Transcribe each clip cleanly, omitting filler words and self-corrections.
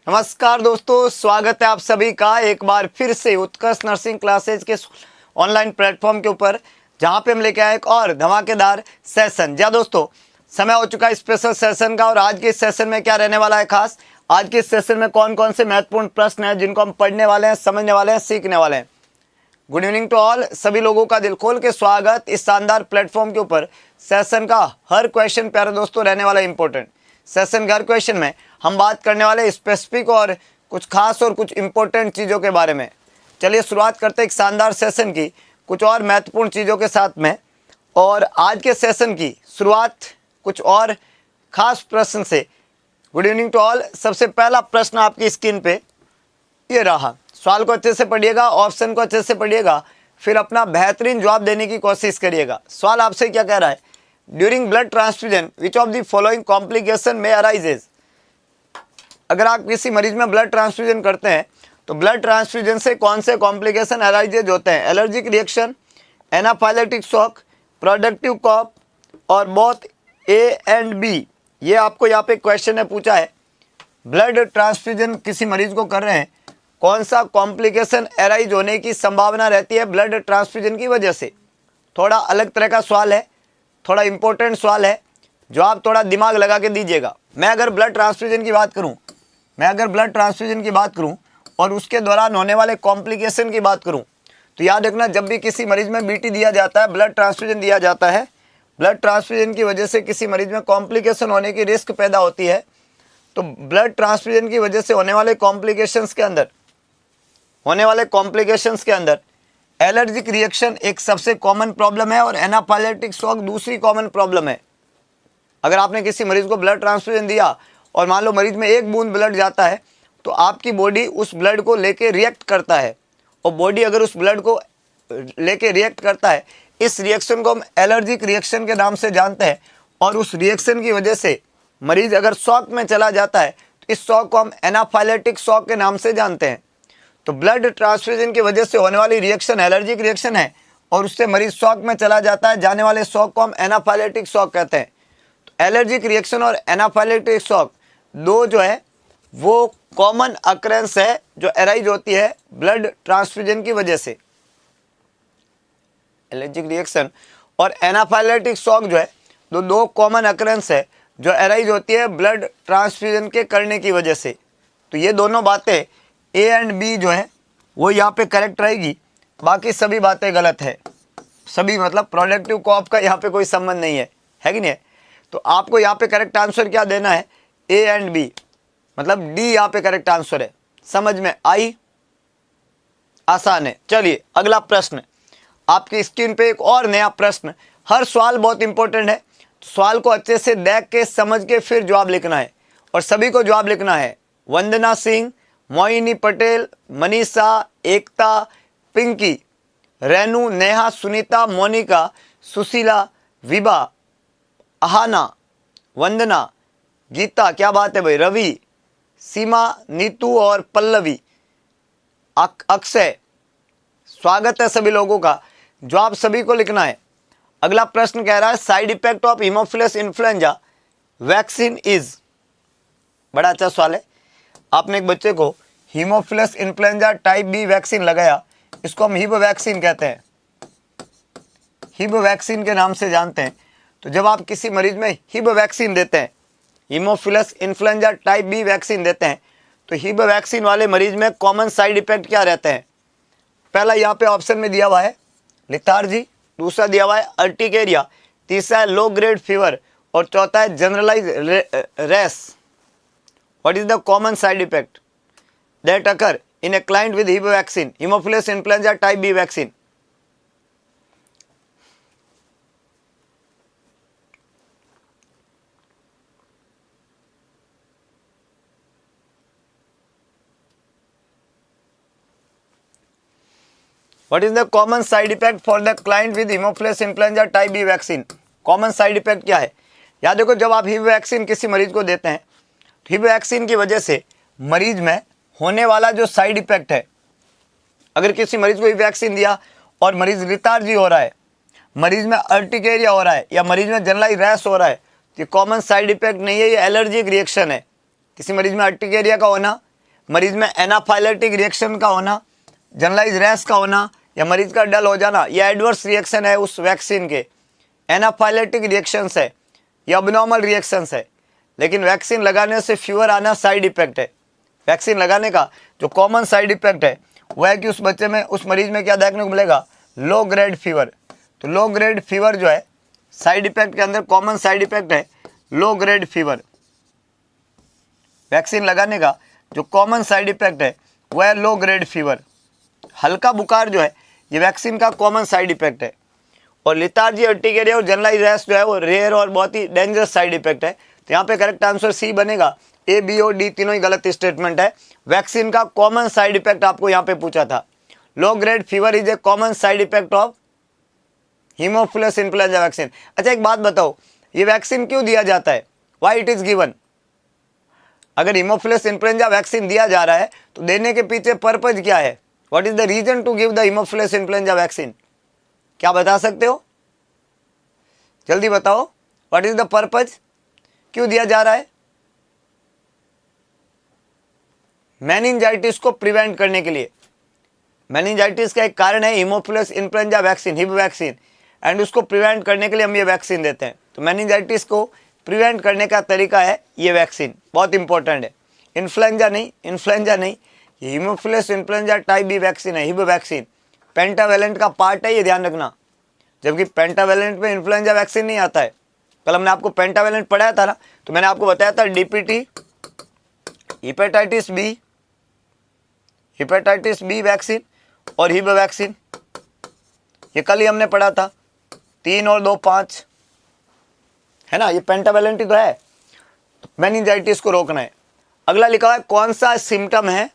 नमस्कार दोस्तों, स्वागत है आप सभी का एक बार फिर से उत्कर्ष नर्सिंग क्लासेज के ऑनलाइन प्लेटफॉर्म के ऊपर, जहां पे हम लेके आए एक और धमाकेदार सेशन। जी दोस्तों, समय हो चुका है स्पेशल सेशन का और आज के इस सेशन में क्या रहने वाला है खास। आज के इस सेशन में कौन कौन से महत्वपूर्ण प्रश्न हैं जिनको हम पढ़ने वाले हैं, समझने वाले हैं, सीखने वाले हैं। गुड इवनिंग टू ऑल, सभी लोगों का दिल खोल के स्वागत इस शानदार प्लेटफॉर्म के ऊपर। सेशन का हर क्वेश्चन प्यारे दोस्तों रहने वाला इंपॉर्टेंट। सेशन के हर क्वेश्चन में हम बात करने वाले स्पेसिफिक और कुछ खास और कुछ इंपॉर्टेंट चीज़ों के बारे में। चलिए शुरुआत करते हैं एक शानदार सेशन की कुछ और महत्वपूर्ण चीज़ों के साथ में। और आज के सेशन की शुरुआत कुछ और खास प्रश्न से। Good evening to all. सबसे पहला प्रश्न आपकी स्क्रीन पे ये रहा। सवाल को अच्छे से पढ़िएगा, ऑप्शन को अच्छे से पढ़िएगा, फिर अपना बेहतरीन जवाब देने की कोशिश करिएगा। सवाल आपसे क्या कह रहा है, during blood transfusion which of the following complication में अराइजेज। अगर आप किसी मरीज में ब्लड ट्रांसफ्यूजन करते हैं तो ब्लड ट्रांसफ्यूजन से कौन से कॉम्प्लिकेशन अराइजेज होते हैं। Allergic reaction, anaphylactic shock, productive cough और बोथ ए एंड बी। ये आपको यहाँ पे क्वेश्चन है पूछा है, ब्लड ट्रांसफ्यूजन किसी मरीज को कर रहे हैं, कौन सा कॉम्प्लिकेशन अराइज होने की संभावना रहती है ब्लड ट्रांसफ्यूजन की वजह से। थोड़ा अलग तरह का सवाल है, थोड़ा इंपॉर्टेंट सवाल है जो आप थोड़ा दिमाग लगा के दीजिएगा। मैं अगर ब्लड ट्रांसफ्यूजन की बात करूं और उसके दौरान होने वाले कॉम्प्लिकेशन की बात करूं तो याद रखना, जब भी किसी मरीज में बीटी दिया जाता है, ब्लड ट्रांसफ्यूजन दिया जाता है, ब्लड ट्रांसफ्यूजन की वजह से किसी मरीज में कॉम्प्लिकेशन होने की रिस्क पैदा होती है। तो ब्लड ट्रांसफ्यूजन की वजह से होने वाले कॉम्प्लिकेशंस के अंदर एलर्जिक रिएक्शन एक सबसे कॉमन प्रॉब्लम है और एनाफाइलेटिक शॉक दूसरी कॉमन प्रॉब्लम है। अगर आपने किसी मरीज को ब्लड ट्रांसफ्यूजन दिया और मान लो मरीज में एक बूंद ब्लड जाता है तो आपकी बॉडी उस ब्लड को लेके रिएक्ट करता है, और बॉडी अगर उस ब्लड को लेके रिएक्ट करता है, इस रिएक्शन को हम एलर्जिक रिएक्शन के नाम से जानते हैं। और उस रिएक्शन की वजह से मरीज अगर शॉक में चला जाता है तो इस शॉक को हम एनाफाइलेटिक शॉक के नाम से जानते हैं। तो ब्लड ट्रांसफ्यूजन की वजह से होने वाली रिएक्शन एलर्जिक रिएक्शन है और उससे मरीज शॉक में चला जाता है, जाने वाले शॉक को हम एनाफाइलेटिक शॉक कहते हैं। तो एलर्जिक रिएक्शन और एनाफाइलेटिक शॉक दो जो है वो कॉमन अकरेंस है जो अराइज होती है ब्लड ट्रांसफ्यूजन की वजह से। एलर्जिक रिएक्शन और एनाफाइलेटिक शॉक जो है दो कॉमन अकरेंस है जो अराइज होती है ब्लड ट्रांसफ्यूजन के करने की वजह से। तो ये दोनों बातें ए एंड बी जो है वो यहाँ पे करेक्ट रहेगी, बाकी सभी बातें गलत है। सभी मतलब प्रोडक्टिव कॉप का यहाँ पे कोई संबंध नहीं है कि नहीं है। तो आपको यहाँ पे करेक्ट आंसर क्या देना है, ए एंड बी, मतलब डी यहाँ पे करेक्ट आंसर है। समझ में आई, आसान है। चलिए अगला प्रश्न आपकी स्क्रीन पे एक और नया प्रश्न। हर सवाल बहुत इंपॉर्टेंट है, तो सवाल को अच्छे से देख के समझ के फिर जवाब लिखना है और सभी को जवाब लिखना है। वंदना सिंह, मोहिनी पटेल, मनीषा, एकता, पिंकी, रेनू, नेहा, सुनीता, मोनिका, सुशीला, विभा, अहाना, वंदना, गीता, क्या बात है भाई, रवि, सीमा, नीतू और पल्लवी, अक्षय। स्वागत है सभी लोगों का, जवाब सभी को लिखना है। अगला प्रश्न कह रहा है side effect of haemophilus influenza vaccine is. बड़ा अच्छा सवाल है। आपने एक बच्चे को haemophilus influenza type B vaccine लगाया, इसको हम हिब वैक्सीन कहते हैं, हिब वैक्सीन के नाम से जानते हैं। तो जब आप किसी मरीज में हिब वैक्सीन देते हैं, haemophilus influenza type B vaccine देते हैं, तो हिब वैक्सीन वाले मरीज में कॉमन साइड इफेक्ट क्या रहते हैं। पहला यहाँ पे ऑप्शन में दिया हुआ है लिथार्जी, दूसरा दिया हुआ है अर्टिकेरिया, तीसरा है लो ग्रेड फीवर और चौथा है generalize rash. What is the common side effect that occur in a client with Hib vaccine, Haemophilus influenza type B vaccine. What is the common side effect for the client with Haemophilus influenza type B vaccine? Common side effect क्या है। याद देखो, जब आप हिब vaccine किसी मरीज को देते हैं तो हिब वैक्सीन की वजह से मरीज में होने वाला जो साइड इफेक्ट है, अगर किसी मरीज को हिब वैक्सीन दिया और मरीज लिथार्जी हो रहा है, मरीज में अर्टिकेरिया हो रहा है या मरीज में जनरलाइज रैश हो रहा है, ये कॉमन साइड इफेक्ट नहीं है, ये एलर्जिक रिएक्शन है। किसी मरीज में अर्टिकेरिया का होना मरीज में एनाफाइलेटिक रिएक्शन का होना, जनरलाइज रैश का होना या मरीज का डल हो जाना, ये एडवर्स रिएक्शन है उस वैक्सीन के। एनाफाइलेटिक रिएक्शंस है, ये अबनॉर्मल रिएक्शंस है। लेकिन वैक्सीन लगाने से फीवर आना साइड इफेक्ट है। वैक्सीन लगाने का जो कॉमन साइड इफेक्ट है वो है कि उस बच्चे में, उस मरीज में क्या देखने को मिलेगा, लो ग्रेड फीवर। तो लो ग्रेड फीवर जो है साइड इफेक्ट के अंदर कॉमन साइड इफेक्ट है लो ग्रेड फीवर। वैक्सीन लगाने का जो कॉमन साइड इफेक्ट है वह है लो ग्रेड फीवर। हल्का बुखार जो है ये वैक्सीन का कॉमन साइड इफेक्ट है। और लिथार्जी, अर्टिकेरिया और जनरलाइज रैश जो है वो रेयर और बहुत ही डेंजरस साइड इफेक्ट है। तो यहाँ पे करेक्ट आंसर सी बनेगा। ए, बी और डी तीनों ही गलत स्टेटमेंट है। वैक्सीन का कॉमन साइड इफेक्ट आपको यहाँ पे पूछा था। Low grade fever is a common side effect of haemophilus influenza vaccine. अच्छा एक बात बताओ, ये वैक्सीन क्यों दिया जाता है, व्हाई इट इज गिवन? अगर हीमोफिलस इन्फ्लुएंजा वैक्सीन दिया जा रहा है तो देने के पीछे पर्पज क्या है? What is the reason to give the haemophilus influenza vaccine? क्या बता सकते हो? जल्दी बताओ, व्हाट इज द पर्पज, क्यों दिया जा रहा है? मेनिंजाइटिस को प्रिवेंट करने के लिए। मेनिंजाइटिस का एक कारण है Haemophilus influenza vaccine, Hib vaccine, and उसको प्रिवेंट करने के लिए हम ये वैक्सीन देते हैं। तो मेनिंजाइटिस को प्रिवेंट करने का तरीका है ये वैक्सीन, बहुत इंपॉर्टेंट है। इन्फ्लुएंजा नहीं, ये haemophilus influenza type B vaccine है, हिब वैक्सीन। पेंटावेलेंट का पार्ट है, ये ध्यान रखना। जबकि पेंटावेलेंट में इन्फ्लुएंजा वैक्सीन नहीं आता है। कल हमने आपको पेंटावेलेंट पढ़ाया था ना, तो मैंने आपको बताया था डीपीटी, हेपेटाइटिस बी वैक्सीन और हिब वैक्सीन, ये कल ही हमने पढ़ा था। 3 और 2 5 है ना, ये पेंटावेलेंट ही तो है। मेनिंजाइटिस को रोकना है। अगला लिखा हुआ है कौन सा सिम्टम है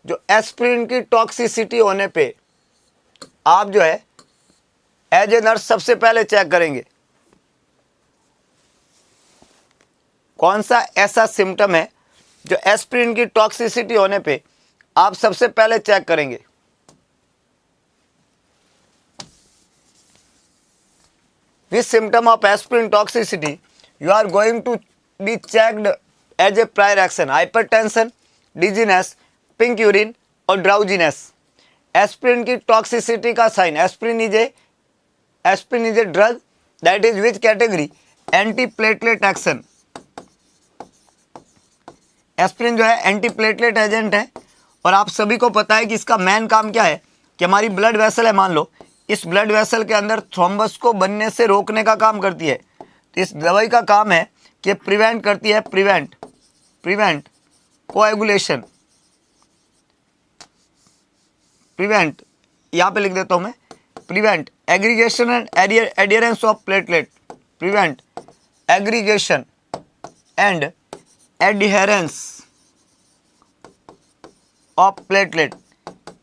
जो एस्पिरिन की टॉक्सिसिटी होने पे आप जो है एज ए नर्स सबसे पहले चेक करेंगे? कौन सा ऐसा सिम्टम है जो एस्पिरिन की टॉक्सिसिटी होने पे आप सबसे पहले चेक करेंगे? Which symptom of aspirin toxicity you are going to be checked as a prior action? Hypertension, dizziness, pink urine और drowsiness. एस्पिरिन की टॉक्सिसिटी का sign. Aspirin is a drug that is which category? Antiplatelet action. Aspirin जो है anti platelet agent है और आप सभी को पता है कि इसका मेन काम क्या है कि हमारी ब्लड वेसल है, मान लो इस ब्लड वेसल के अंदर थ्रोम्बस को बनने से रोकने का काम करती है। तो इस दवाई का काम है कि प्रिवेंट करती है, प्रिवेंट कोएगुलेशन, प्रिवेंट, यहाँ पे लिख देता हूँ मैं, prevent aggregation and adherence of platelet, prevent aggregation and adherence of platelet.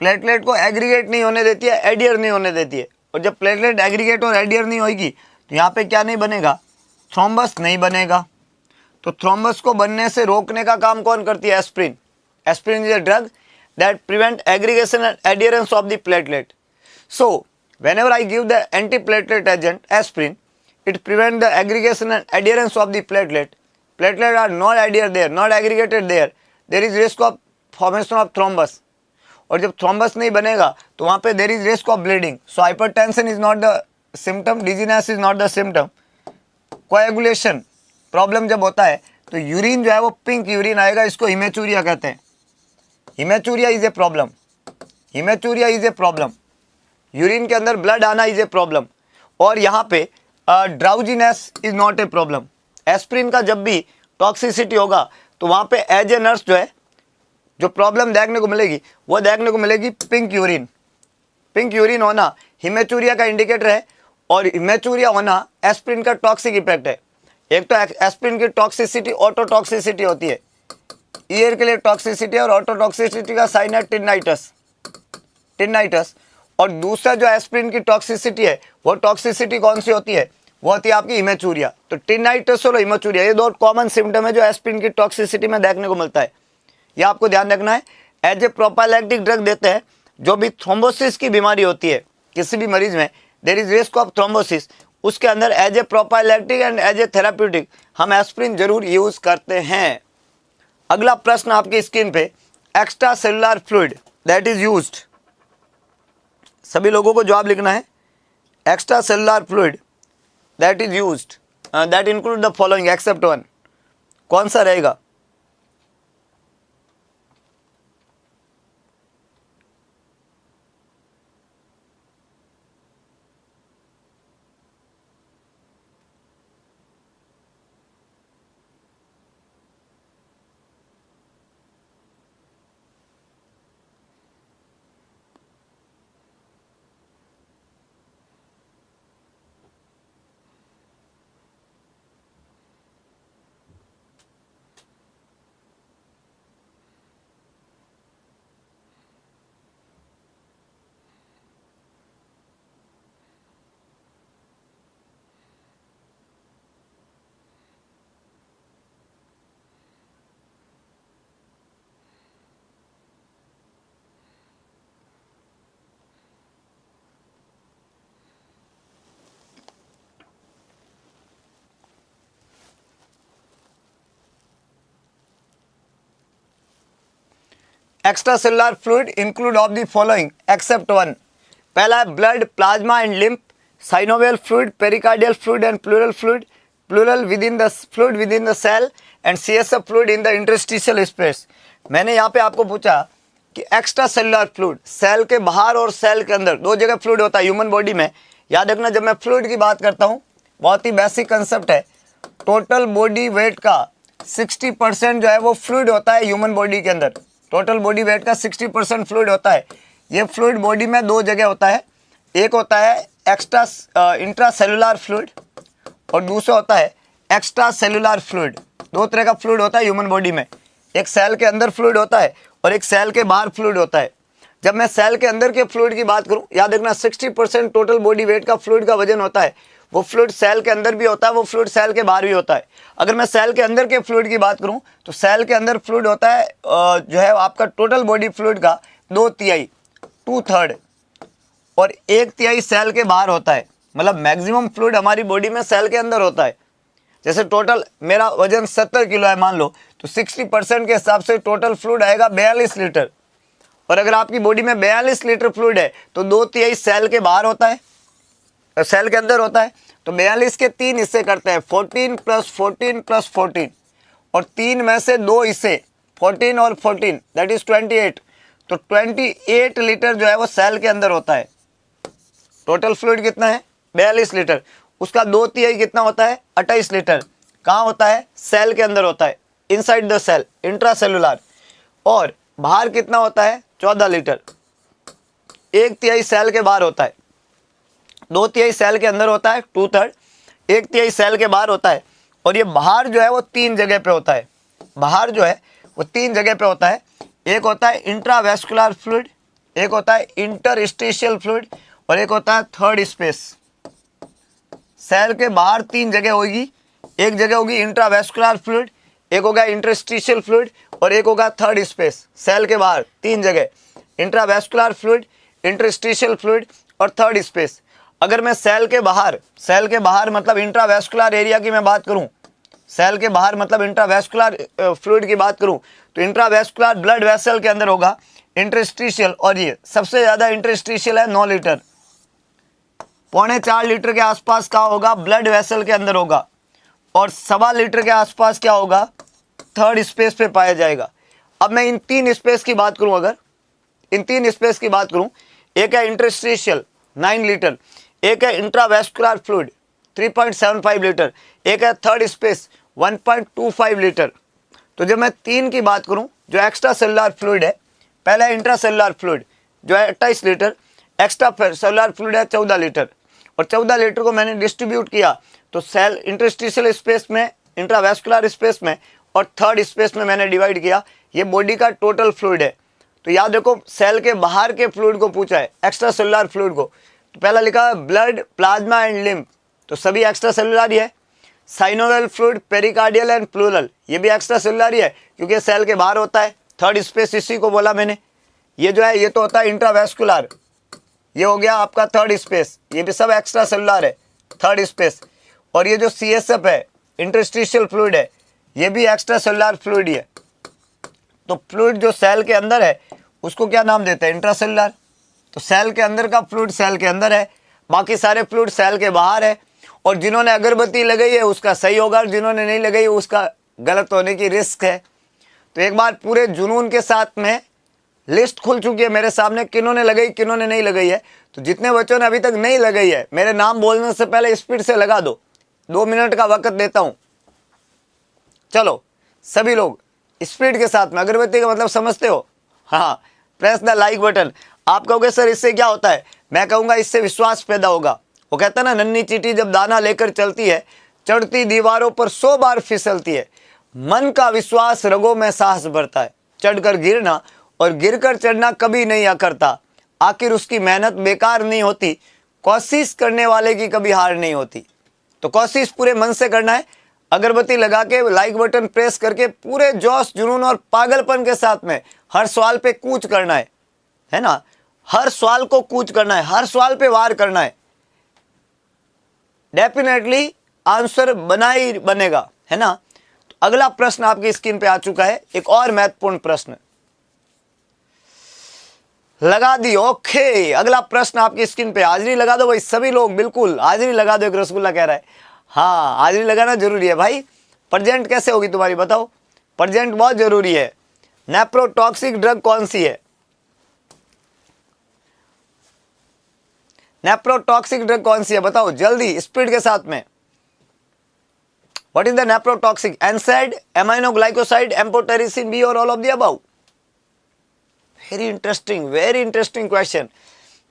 Platelet को एग्रीगेट नहीं होने देती है, एडियर नहीं होने देती है। और जब प्लेटलेट एग्रीगेट और एडियर नहीं होगी तो यहाँ पे क्या नहीं बनेगा? थ्रोम्बस नहीं बनेगा। तो थ्रोम्बस को बनने से रोकने का काम कौन करती है? Aspirin. Aspirin is a drug that prevent aggregation and adherence of the platelet. So whenever I give the antiplatelet agent aspirin, it prevents the aggregation and adherence of the platelet. Platelet are not adhere there, not aggregated there. There is risk of formation of thrombus. और जब thrombus नहीं बनेगा तो वहाँ पे there is risk of bleeding. So hypertension is not the symptom, dizziness is not the symptom. Coagulation problem जब होता है तो यूरिन जो है वो पिंक यूरिन आएगा, इसको हिमेचूरिया कहते हैं। Haematuria is a problem, haematuria is a problem. Urine के अंदर ब्लड आना इज ए प्रॉब्लम। और यहाँ पे drowsiness is not a problem. Aspirin का जब भी टॉक्सिसिटी होगा तो वहाँ पे एज ए नर्स जो है जो प्रॉब्लम देखने को मिलेगी वो देखने को मिलेगी पिंक यूरिन। पिंक यूरिन होना हिमेचूरिया का इंडिकेटर है और हिमेचूरिया होना एस्पिरिन का टॉक्सिक इफेक्ट है। एक तो एस्पिरिन की टॉक्सिसिटी ऑटोटॉक्सिसिटी होती है, ईयर के लिए टॉक्सिसिटी, और ऑटोटॉक्सिसिटी का साइन है टिनाइटस। और दूसरा जो एस्पिरिन की टॉक्सिसिटी है वो टॉक्सिसिटी कौन सी होती है? वो होती है आपकी हिमेचूरिया। तो टिनाइटस और हिमेचूरिया ये दो कॉमन सिम्टम है जो एस्पिरिन की टॉक्सिसिटी में देखने को मिलता है। ये आपको ध्यान रखना है। एज ए प्रोपाइलैक्टिक ड्रग देते हैं। जो भी थ्रोम्बोसिस की बीमारी होती है किसी भी मरीज में, there is risk of thrombosis, उसके अंदर as a prophylactic and as a therapeutic हम एस्पिरिन जरूर यूज करते हैं। अगला प्रश्न आपकी स्क्रीन पे, extracellular fluid that is used, सभी लोगों को जवाब लिखना है। Extracellular fluid that is used that include the following except one, कौन सा रहेगा? Extracellular fluid include of the following except one. पहला है blood, plasma and lymph, synovial fluid, pericardial fluid and pleural fluid, pleural within the fluid within the cell and CSF fluid in the interstitial space. मैंने यहाँ पे आपको पूछा कि extra cellular fluid, cell के बाहर और सेल के अंदर दो जगह फ्लूइड होता है ह्यूमन बॉडी में। याद रखना, जब मैं फ्लूइड की बात करता हूँ, बहुत ही बेसिक कंसेप्ट है, टोटल बॉडी वेट का 60% जो है वो फ्लूइड होता है ह्यूमन बॉडी के अंदर। टोटल बॉडी वेट का 60% फ्लूइड होता है। ये फ्लूइड बॉडी में दो जगह होता है, एक होता है एक्स्ट्रा इंट्रा सेलुलर फ्लूइड और दूसरा होता है एक्स्ट्रा सेलुलर फ्लूइड। दो तरह का फ्लूइड होता है ह्यूमन बॉडी में, एक सेल के अंदर फ्लूइड होता है और एक सेल के बाहर फ्लूइड होता है। जब मैं सेल के अंदर के फ्लूइड की बात करूं, याद रखना 60% टोटल बॉडी वेट का फ्लूइड का वजन होता है, वो फ्लूइड सेल के अंदर भी होता है, वो फ्लूइड सेल के बाहर भी होता है। अगर मैं सेल के अंदर के फ्लूइड की बात करूं तो सेल के अंदर फ्लूइड होता है जो है आपका टोटल बॉडी फ्लूइड का 2/3 2/3 और 1/3 सेल के बाहर होता है। मतलब मैक्सिमम फ्लूइड हमारी बॉडी में सेल के अंदर होता है। जैसे टोटल मेरा वजन 70 किलो है मान लो, तो 60% के हिसाब से टोटल फ्लूइड आएगा 42 लीटर। और अगर आपकी बॉडी में 42 लीटर फ्लूइड है तो 2/3 सेल के बाहर होता है, सेल के अंदर होता है। तो 42 के 3 हिस्से करते हैं, 14 + 14 + 14, और 3 में से 2 हिस्से 14 और 14 दैट इज 28। तो 28 लीटर जो है वो सेल के अंदर होता है। टोटल फ्लूइड कितना है? 42 लीटर। उसका 2/3 कितना होता है? 28 लीटर। कहाँ होता है? सेल के अंदर होता है, inside the cell, intracellular. और बाहर कितना होता है? 14 लीटर। 1/3 सेल के बाहर होता है, 2/3 सेल के अंदर होता है 2/3, 1/3 सेल के बाहर होता है। और ये बाहर जो है वो 3 जगह पे होता है। बाहर जो है वो 3 जगह पे होता है। एक होता है इंट्रावेस्कुलर फ्लूइड, एक होता है इंटरस्टिशियल फ्लूइड और एक होता है थर्ड स्पेस। सेल के बाहर 3 जगह होगी, एक जगह होगी इंट्रावेस्कुलर फ्लूइड, एक होगा इंटरस्टिशियल फ्लूइड और एक होगा थर्ड स्पेस। सेल के बाहर 3 जगह, इंट्रावेस्कुलर फ्लूइड, इंटरस्टिशियल फ्लूइड और थर्ड स्पेस। अगर मैं सेल के बाहर मतलब इंट्रावेस्कुलर एरिया की मैं बात करूं, सेल के बाहर मतलब इंट्रावेस्कुलर फ्लूइड की बात करूं, तो इंट्रावेस्कुलर ब्लड वेसल के अंदर होगा इंटरस्टिशियल, और ये सबसे ज़्यादा इंटरस्टिशियल है 9 लीटर। 3.25 लीटर के आसपास का होगा ब्लड वेसल के अंदर होगा, और 1.25 लीटर के आसपास क्या होगा? थर्ड स्पेस पे पाया जाएगा। अब मैं इन 3 स्पेस की बात करूं, अगर इन 3 स्पेस की बात करूं, एक है इंटरस्टिशियल 9 लीटर, एक है इंट्रावेस्कुलर फ्लूइड 3.75 लीटर, एक है थर्ड स्पेस 1.25 लीटर। तो जब मैं 3 की बात करूं, जो एक्स्ट्रा सेलुलर फ्लूइड है, पहला है इंट्रा सेलुलर फ्लूइड जो है 28 लीटर, एक्स्ट्रा सेलुलर फ्लूइड है 14 लीटर, और 14 लीटर को मैंने डिस्ट्रीब्यूट किया तो सेल इंटरस्टिशियल स्पेस में, इंट्रावेस्कुलर स्पेस में और थर्ड स्पेस में मैंने डिवाइड किया। ये बॉडी का टोटल फ्लूइड है। तो याद रखो, सेल के बाहर के फ्लूइड को पूछा है, एक्स्ट्रा सेलुलर फ्लूइड को, तो पहला लिखा है ब्लड, प्लाज्मा एंड लिम्फ, तो सभी एक्स्ट्रा सेलुलर ही है। Synovial fluid, pericardial and pleural, ये भी एक्स्ट्रा सेलुलर ही है क्योंकि सेल के बाहर होता है। थर्ड स्पेस इसी को बोला मैंने। ये जो है ये तो होता है इंट्रावेस्कुलर, ये हो गया आपका थर्ड स्पेस, ये भी सब एक्स्ट्रा सेलुलर है, थर्ड स्पेस। और ये जो CSF है, इंटरस्टिशियल फ्लूइड है, ये भी एक्स्ट्रा सेलुलर फ्लूइड ही है। तो फ्लूइड जो सेल के अंदर है उसको क्या नाम देते हैं? इंट्रासेलुलर। तो सेल के अंदर का फ्लूइड सेल के अंदर है, बाकी सारे फ्लूइड सेल के बाहर है। और जिन्होंने अगरबत्ती लगाई है उसका सही होगा, जिन्होंने नहीं लगाई है उसका गलत होने की रिस्क है। तो एक बार पूरे जुनून के साथ में लिस्ट खुल चुकी है मेरे सामने, किन्होंने लगाई किन्होंने नहीं लगाई है। तो जितने बच्चों ने अभी तक नहीं लगाई है, मेरे नाम बोलने से पहले स्पीड से लगा दो, 2 मिनट का वक्त देता हूं। चलो सभी लोग स्पीड के साथ में, अगरबत्ती का मतलब समझते हो? हाँ, प्रेस द लाइक बटन। आप कहोगे सर इससे क्या होता है? मैं कहूंगा इससे विश्वास पैदा होगा। वो कहता है ना, नन्ही चींटी जब दाना लेकर चलती है, चढ़ती दीवारों पर 100 बार फिसलती है, मन का विश्वास रगों में साहस भरता है। चढ़कर गिरना और गिरकर चढ़ना कभी नहीं करता, आखिर उसकी मेहनत बेकार नहीं होती, कोशिश करने वाले की कभी हार नहीं होती। तो कोशिश पूरे मन से करना है, अगरबत्ती लगा के लाइक बटन प्रेस करके पूरे जोश जुनून और पागलपन के साथ में हर सवाल पे कूच करना है ना? हर सवाल को कूच करना है, हर सवाल पे वार करना है। डेफिनेटली आंसर बना ही बनेगा, है ना? तो अगला प्रश्न आपकी स्क्रीन पे आ चुका है, एक और महत्वपूर्ण प्रश्न लगा दी। ओके, अगला प्रश्न आपकी स्क्रीन पे, हाजिरी लगा दो भाई सभी लोग, बिल्कुल हाजिरी लगा दो। एक रसगुल्ला कह रहा है, हाँ हाजिरी लगाना जरूरी है भाई। प्रेजेंट कैसे होगी तुम्हारी बताओ? प्रेजेंट बहुत जरूरी है। नेप्रोटॉक्सिक ड्रग कौन सी है? नेप्रोटॉक्सिक ड्रग कौन सी है बताओ जल्दी, स्पीड के साथ में। What is the nephrotoxic? NSAID, aminoglycoside, amphotericin B और all of the above? Very interesting question.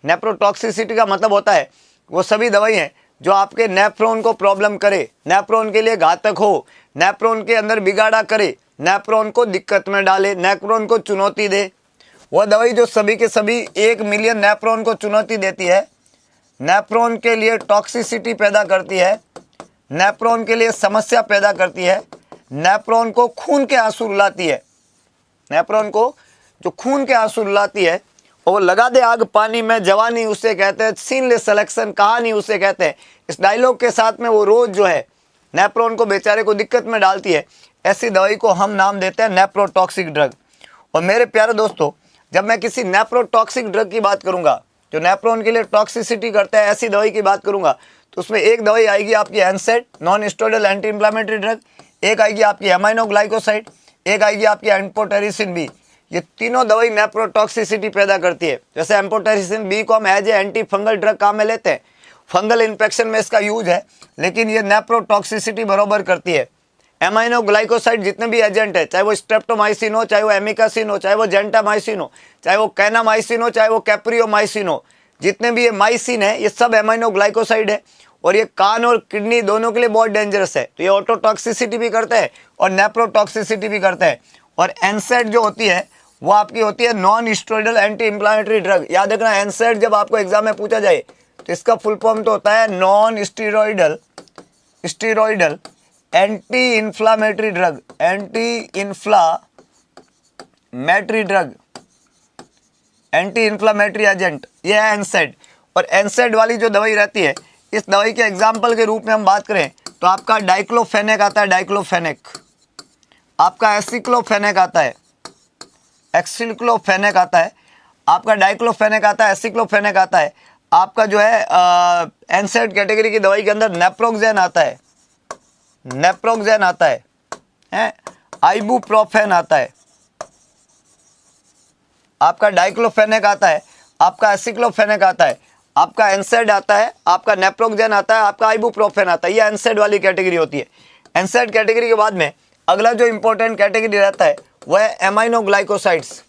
Nephrotoxicity का मतलब होता है वो सभी दवाई हैं जो आपके नेफ्रॉन को प्रॉब्लम करे, नेफ्रॉन के लिए घातक हो, नेफ्रॉन के अंदर बिगाड़ा करे, नेफ्रॉन को दिक्कत में डाले, नेफ्रॉन को चुनौती दे। वो दवाई जो सभी के सभी 1 मिलियन नेफ्रॉन को चुनौती देती है, नेफ्रॉन के लिए टॉक्सिसिटी पैदा करती है, नेफ्रॉन के लिए समस्या पैदा करती है, नेफ्रॉन को खून के आंसू रुलाती है। नेफ्रॉन को जो खून के आंसू रुलाती है, और लगा दे आग पानी में जवानी उसे कहते हैं, सीनलेस सिलेक्शन कहानी उसे कहते हैं। इस डायलॉग के साथ में वो रोज जो है नेफ्रॉन को बेचारे को दिक्कत में डालती है, ऐसी दवाई को हम नाम देते हैं नेप्रोटॉक्सिक ड्रग। और मेरे प्यारे दोस्तों, जब मैं किसी नेप्रोटॉक्सिक ड्रग की बात करूंगा जो नेफ्रॉन के लिए टॉक्सिसिटी करता है, ऐसी दवाई की बात करूंगा, तो उसमें एक दवाई आएगी आपकी एनसेड, non steroidal anti inflammatory drug, एक आएगी आपकी एमाइनोग्लाइकोसाइड, एक आएगी आपकी एम्फोटेरिसिन बी। ये तीनों दवाई नेप्रोटॉक्सिसिटी पैदा करती है। जैसे एम्फोटेरिसिन बी को हम as a antifungal drug काम में लेते हैं, फंगल इन्फेक्शन में इसका यूज है, लेकिन ये नेप्रोटॉक्सिसिटी बराबर करती है। एमाइनोग्लाइकोसाइड जितने भी एजेंट है, चाहे वो स्ट्रेप्टोमाइसिन हो, चाहे वो एमिकासिन हो, चाहे वो जेंटामाइसिन हो, चाहे वो कैनामाइसिन हो, चाहे वो कैप्रियोमाइसिन हो, जितने भी ये माइसिन है ये सब एमाइनोग्लाइकोसाइड है। और ये कान और किडनी दोनों के लिए बहुत डेंजरस है। तो ये ऑटोटॉक्सिसिटी भी करता है और नेप्रोटॉक्सिसिटी भी करता है। और एनसेड जो होती है वो आपकी होती है non steroidal anti inflammatory drug. याद रखना, एनसेड जब आपको एग्जाम में पूछा जाए तो इसका फुल फॉर्म तो होता है non steroidal anti inflammatory drug, anti inflammatory agent, ये है एनसेड। और एनसेड वाली जो दवाई रहती है, इस दवाई के एग्जाम्पल के रूप में हम बात करें तो आपका डाइक्लोफेनेक आता है, डाइक्लोफेनेक, आपका एसिक्लोफेनेक आता है, एक्सिक्लोफेनेक आता है, आपका डाइक्लोफेनेक आता है, एसिक्लोफेनेक आता है, आपका जो है एनसेड कैटेगरी की दवाई के अंदर नेप्रोक्सेन आता है, आइबुप्रोफेन आता है, आपका डाइक्लोफेनेक आता है, आपका एसिक्लोफेनेक आता है, आपका एनसेड आता है, आपका नेप्रोक्सेन आता है, आपका आइबुप्रोफेन आता है। ये एनसेड वाली कैटेगरी होती है। एनसेड कैटेगरी के बाद में अगला जो इंपॉर्टेंट कैटेगरी रहता है वह है एमाइनोग्लाइकोसाइड्स।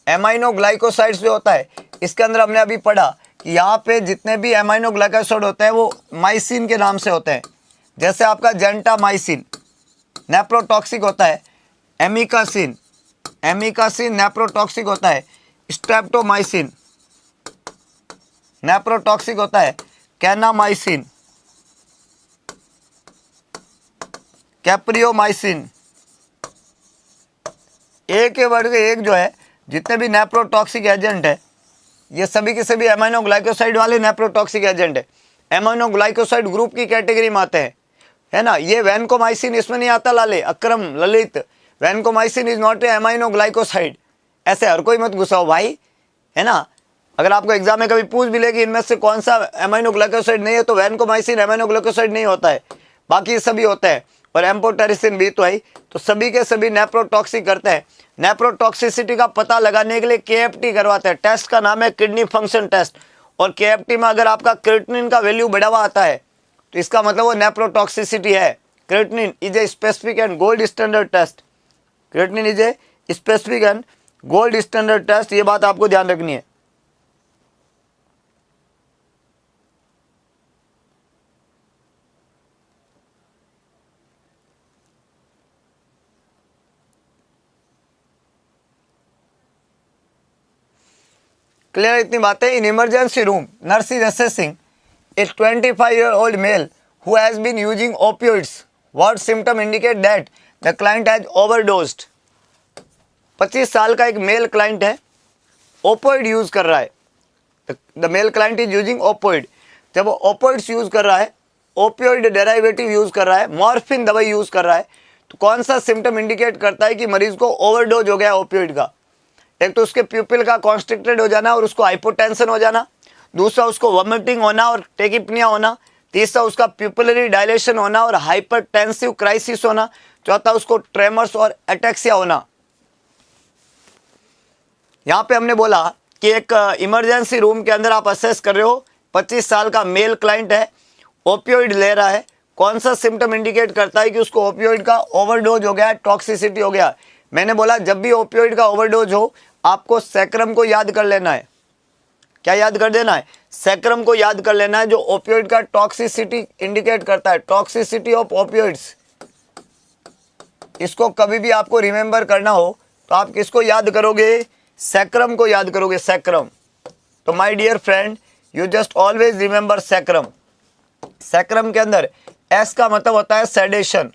एमाइनोग्लाइकोसाइड्स जो होता है, इसके अंदर हमने अभी पढ़ा कि यहाँ पे जितने भी एमाइनोग्लाइकोसाइड होते हैं वो माइसिन के नाम से होते हैं। जैसे आपका जेंटामाइसिन नेप्रोटॉक्सिक होता है, एमिकासिन नेप्रोटॉक्सिक होता है, स्ट्रेप्टोमाइसिन नेप्रोटॉक्सिक होता है, कैनामाइसिन, कैप्रियोमाइसिन, एक के वर्ग एक जो है जितने भी नेप्रोटॉक्सिक एजेंट है ये सभी के सभी एमाइनोग्लाइकोसाइड वाले नेप्रोटॉक्सिक एजेंट है। एमाइनोग्लाइकोसाइड ग्रुप की कैटेगरी में आते हैं, है ना। ये वैनकोमाइसिन इसमें नहीं आता, लाले अक्रम ललित, vancomycin is not a aminoglycoside. ऐसे हर कोई मत गुस्साओ भाई, है ना। अगर आपको एग्जाम में कभी पूछ भी ले कि इनमें से कौन सा एमाइनो ग्लाइकोसाइड नहीं है, तो वैनकोमाइसिन एमाइनो ग्लाइकोसाइड नहीं होता है, बाकी सभी होते हैं। और एम्फोटेरिसिन भी तो है, तो सभी के सभी नेप्रोटॉक्सिक करते हैं। नेप्रोटॉक्सिसिटी का पता लगाने के लिए केएफटी करवाते हैं। टेस्ट का नाम है किडनी फंक्शन टेस्ट। और केएफटी में अगर आपका क्रिएटिनिन का वैल्यू बढ़ा हुआ आता है तो इसका मतलब वो नेप्रोटॉक्सिसिटी है। Creatinine is a specific and gold standard test. Creatinine is a specific and gold standard test, ये बात आपको ध्यान रखनी है। क्लियर इतनी बातें। In emergency room nurse is assessing a 25-year-old male who has been using opioids. What symptom indicate that the client has overdosed? 25 साल का एक मेल क्लाइंट है, ओपोइड यूज कर रहा है। The male client is using opioid. जब वो opioids use कर रहा है, ओपियोइड डेराइवेटिव यूज कर रहा है, मॉर्फिन दवाई यूज कर रहा है, तो कौन सा सिम्टम इंडिकेट करता है कि मरीज को ओवरडोज हो गया ओपियोइड का? एक तो उसके प्यूपिल का कॉन्स्ट्रिक्टेड हो जाना और उसको हाइपोटेंशन हो जाना, दूसरा उसको वॉमिटिंग होना और टेकिपनिया होना, तीसरा उसका प्यूपिलरी डायलेशन होना और हाइपरटेंसिव क्राइसिस होना, चौथा उसको ट्रेमर्स और एटेक्सिया होना। यहाँ पे हमने बोला कि एक इमरजेंसी रूम के अंदर आप असेस कर रहे हो, 25 साल का मेल क्लाइंट है, ओपियोइड ले रहा है, कौन सा सिम्टम इंडिकेट करता है कि उसको ओपियोइड का ओवरडोज हो गया, टॉक्सिसिटी हो गया? मैंने बोला जब भी ओपियोइड का ओवरडोज हो आपको सैक्रम को याद कर लेना है। क्या याद कर देना है? सैक्रम को याद कर लेना है, जो ओपियोइड का टॉक्सिसिटी इंडिकेट करता है, टॉक्सिसिटी ऑफ ओपियोइड्स। इसको कभी भी आपको रिमेंबर करना हो तो आप किसको याद करोगे? सैक्रम को याद करोगे, सैक्रम। तो my dear friend, you just always remember sacrum. Sacrum के अंदर एस का मतलब होता है सेडेशन,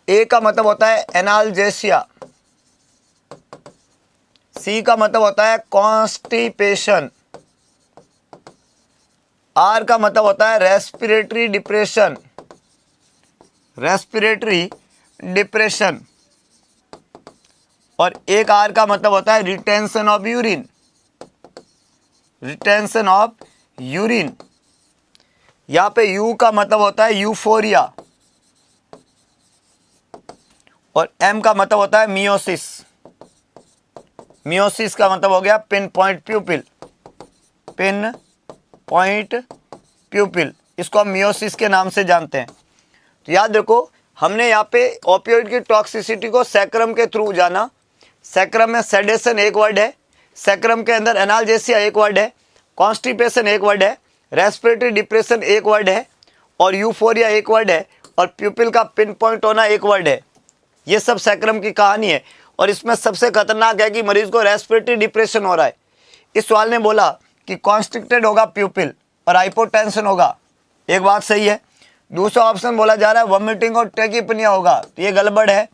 ए का मतलब होता है एनाल्जेसिया, सी का मतलब होता है कॉन्स्टिपेशन, आर का मतलब होता है रेस्पिरेटरी डिप्रेशन, रेस्पिरेटरी डिप्रेशन, और एक आर का मतलब होता है retention of urine, retention of urine. यहां पे यू का मतलब होता है यूफोरिया और एम का मतलब होता है मियोसिस। मियोसिस का मतलब हो गया पिन पॉइंट प्यूपिल, पिन पॉइंट प्यूपिल, इसको हम मियोसिस के नाम से जानते हैं। तो याद रखो, हमने यहाँ पे ओपियोइड की टॉक्सिसिटी को सैक्रम के थ्रू जाना। सैक्रम में सेडेशन एक वर्ड है, सैक्रम के अंदर एनाल्जेसिया एक वर्ड है, कॉन्स्टिपेशन एक वर्ड है, रेस्पिरेटरी डिप्रेशन एक वर्ड है, और यूफोरिया एक वर्ड है, और प्यूपिल का पिन पॉइंट होना एक वर्ड है। ये सब सैक्रम की कहानी है। और इसमें सबसे खतरनाक है कि मरीज को रेस्पिरेटरी डिप्रेशन हो रहा है। इस सवाल ने बोला कि कॉन्स्ट्रिक्टेड होगा प्यूपिल और हाइपोटेंशन होगा, एक बात सही है। दूसरा ऑप्शन बोला जा रहा है वॉमिटिंग और टेकिपनिया होगा, तो ये गड़बड़ है।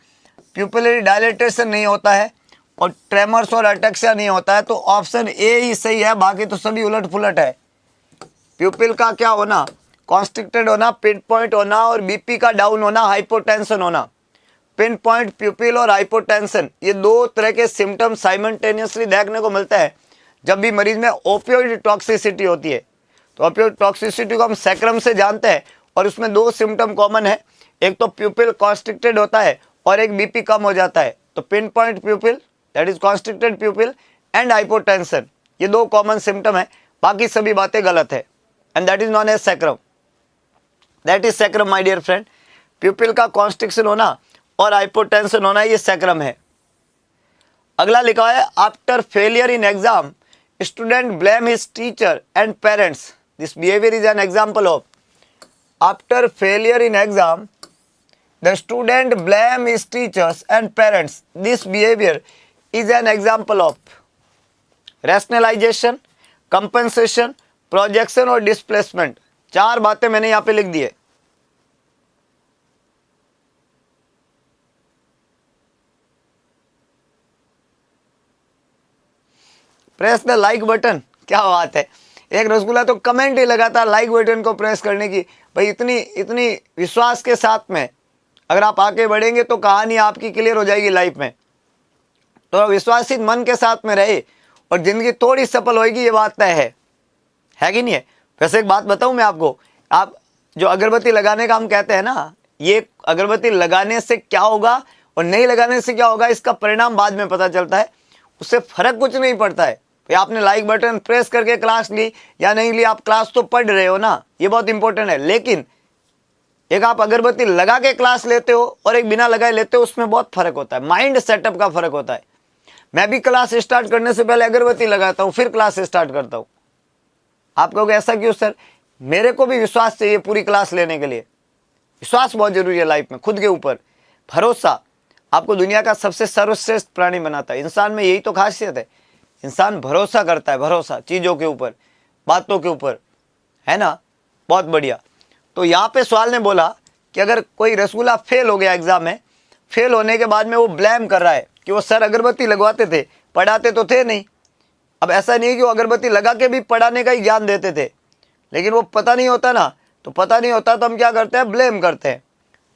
प्यूपिलरी डायलेटेशन नहीं होता है और ट्रेमर्स और अटेक्सिया नहीं होता है, तो ऑप्शन ए ही सही है, बाकी तो सभी उलट पुलट है। प्यूपिल का क्या होना? कॉन्स्ट्रिक्टेड होना, पिन पॉइंट होना और बीपी का डाउन होना, हाइपोटेंशन होना। पिन पॉइंट प्यूपिल और हाइपोटेंशन, ये दो तरह के सिम्टम साइमल्टेनियसली देखने को मिलता है जब भी मरीज में ओपियोइड टॉक्सिसिटी होती है। तो ओपियोइड टॉक्सिसिटी को हम सैक्रम से जानते हैं और उसमें दो सिम्टम कॉमन है, एक तो प्यूपिल कॉन्स्ट्रिक्टेड होता है और एक बीपी कम हो जाता है। तो pin point प्यूपिल that is constricted प्यूपिल and hypotension, ये दो कॉमन सिम्टम है, बाकी सभी बातें गलत है, and that is known as sacrum. That is sacrum my dear friend. Pupil का कॉन्स्ट्रिक्शन होना और हाइपोटेंशन होना, ये सैक्रम है। अगला लिखा है after failure in exam student blame his teacher and parents, this behaviour is an example of. After failure in exam the student blame his teachers and parents, this behaviour is an example of rationalisation, compensation, projection और displacement. चार बातें मैंने यहां पे लिख दी है। Press the like button, क्या बात है। एक रसगुल्ला तो कमेंट ही लगाता लाइक बटन को प्रेस करने की। भाई इतनी विश्वास के साथ में अगर आप आगे बढ़ेंगे तो कहानी आपकी क्लियर हो जाएगी लाइफ में। तो विश्वासित मन के साथ में रहे और जिंदगी थोड़ी सफल होगी, ये बात तय है कि नहीं है। वैसे एक बात बताऊं मैं आपको, आप जो अगरबत्ती लगाने का हम कहते हैं ना, ये अगरबत्ती लगाने से क्या होगा और नहीं लगाने से क्या होगा, इसका परिणाम बाद में पता चलता है। उससे फर्क कुछ नहीं पड़ता है। तो आपने लाइक बटन प्रेस करके क्लास ली या नहीं ली, आप क्लास तो पढ़ रहे हो ना, ये बहुत इंपॉर्टेंट है। लेकिन एक आप अगरबत्ती लगा के क्लास लेते हो और एक बिना लगाए लेते हो, उसमें बहुत फर्क होता है, माइंड सेटअप का फर्क होता है। मैं भी क्लास स्टार्ट करने से पहले अगरबत्ती लगाता हूँ, फिर क्लास स्टार्ट करता हूँ। आप कहोगे ऐसा क्यों सर? मेरे को भी विश्वास चाहिए पूरी क्लास लेने के लिए। विश्वास बहुत जरूरी है लाइफ में, खुद के ऊपर भरोसा आपको दुनिया का सबसे सर्वश्रेष्ठ प्राणी बनाता है। इंसान में यही तो खासियत है, इंसान भरोसा करता है, भरोसा चीज़ों के ऊपर, बातों के ऊपर, है ना। बहुत बढ़िया। तो यहाँ पे सवाल ने बोला कि अगर कोई रसगुल्ला फेल हो गया एग्जाम में, फेल होने के बाद में वो ब्लेम कर रहा है कि वो सर अगरबत्ती लगवाते थे, पढ़ाते तो थे नहीं। अब ऐसा नहीं है कि वो अगरबत्ती लगा के भी पढ़ाने का ही ज्ञान देते थे, लेकिन वो पता नहीं होता ना, तो पता नहीं होता तो हम क्या करते हैं, ब्लेम करते हैं।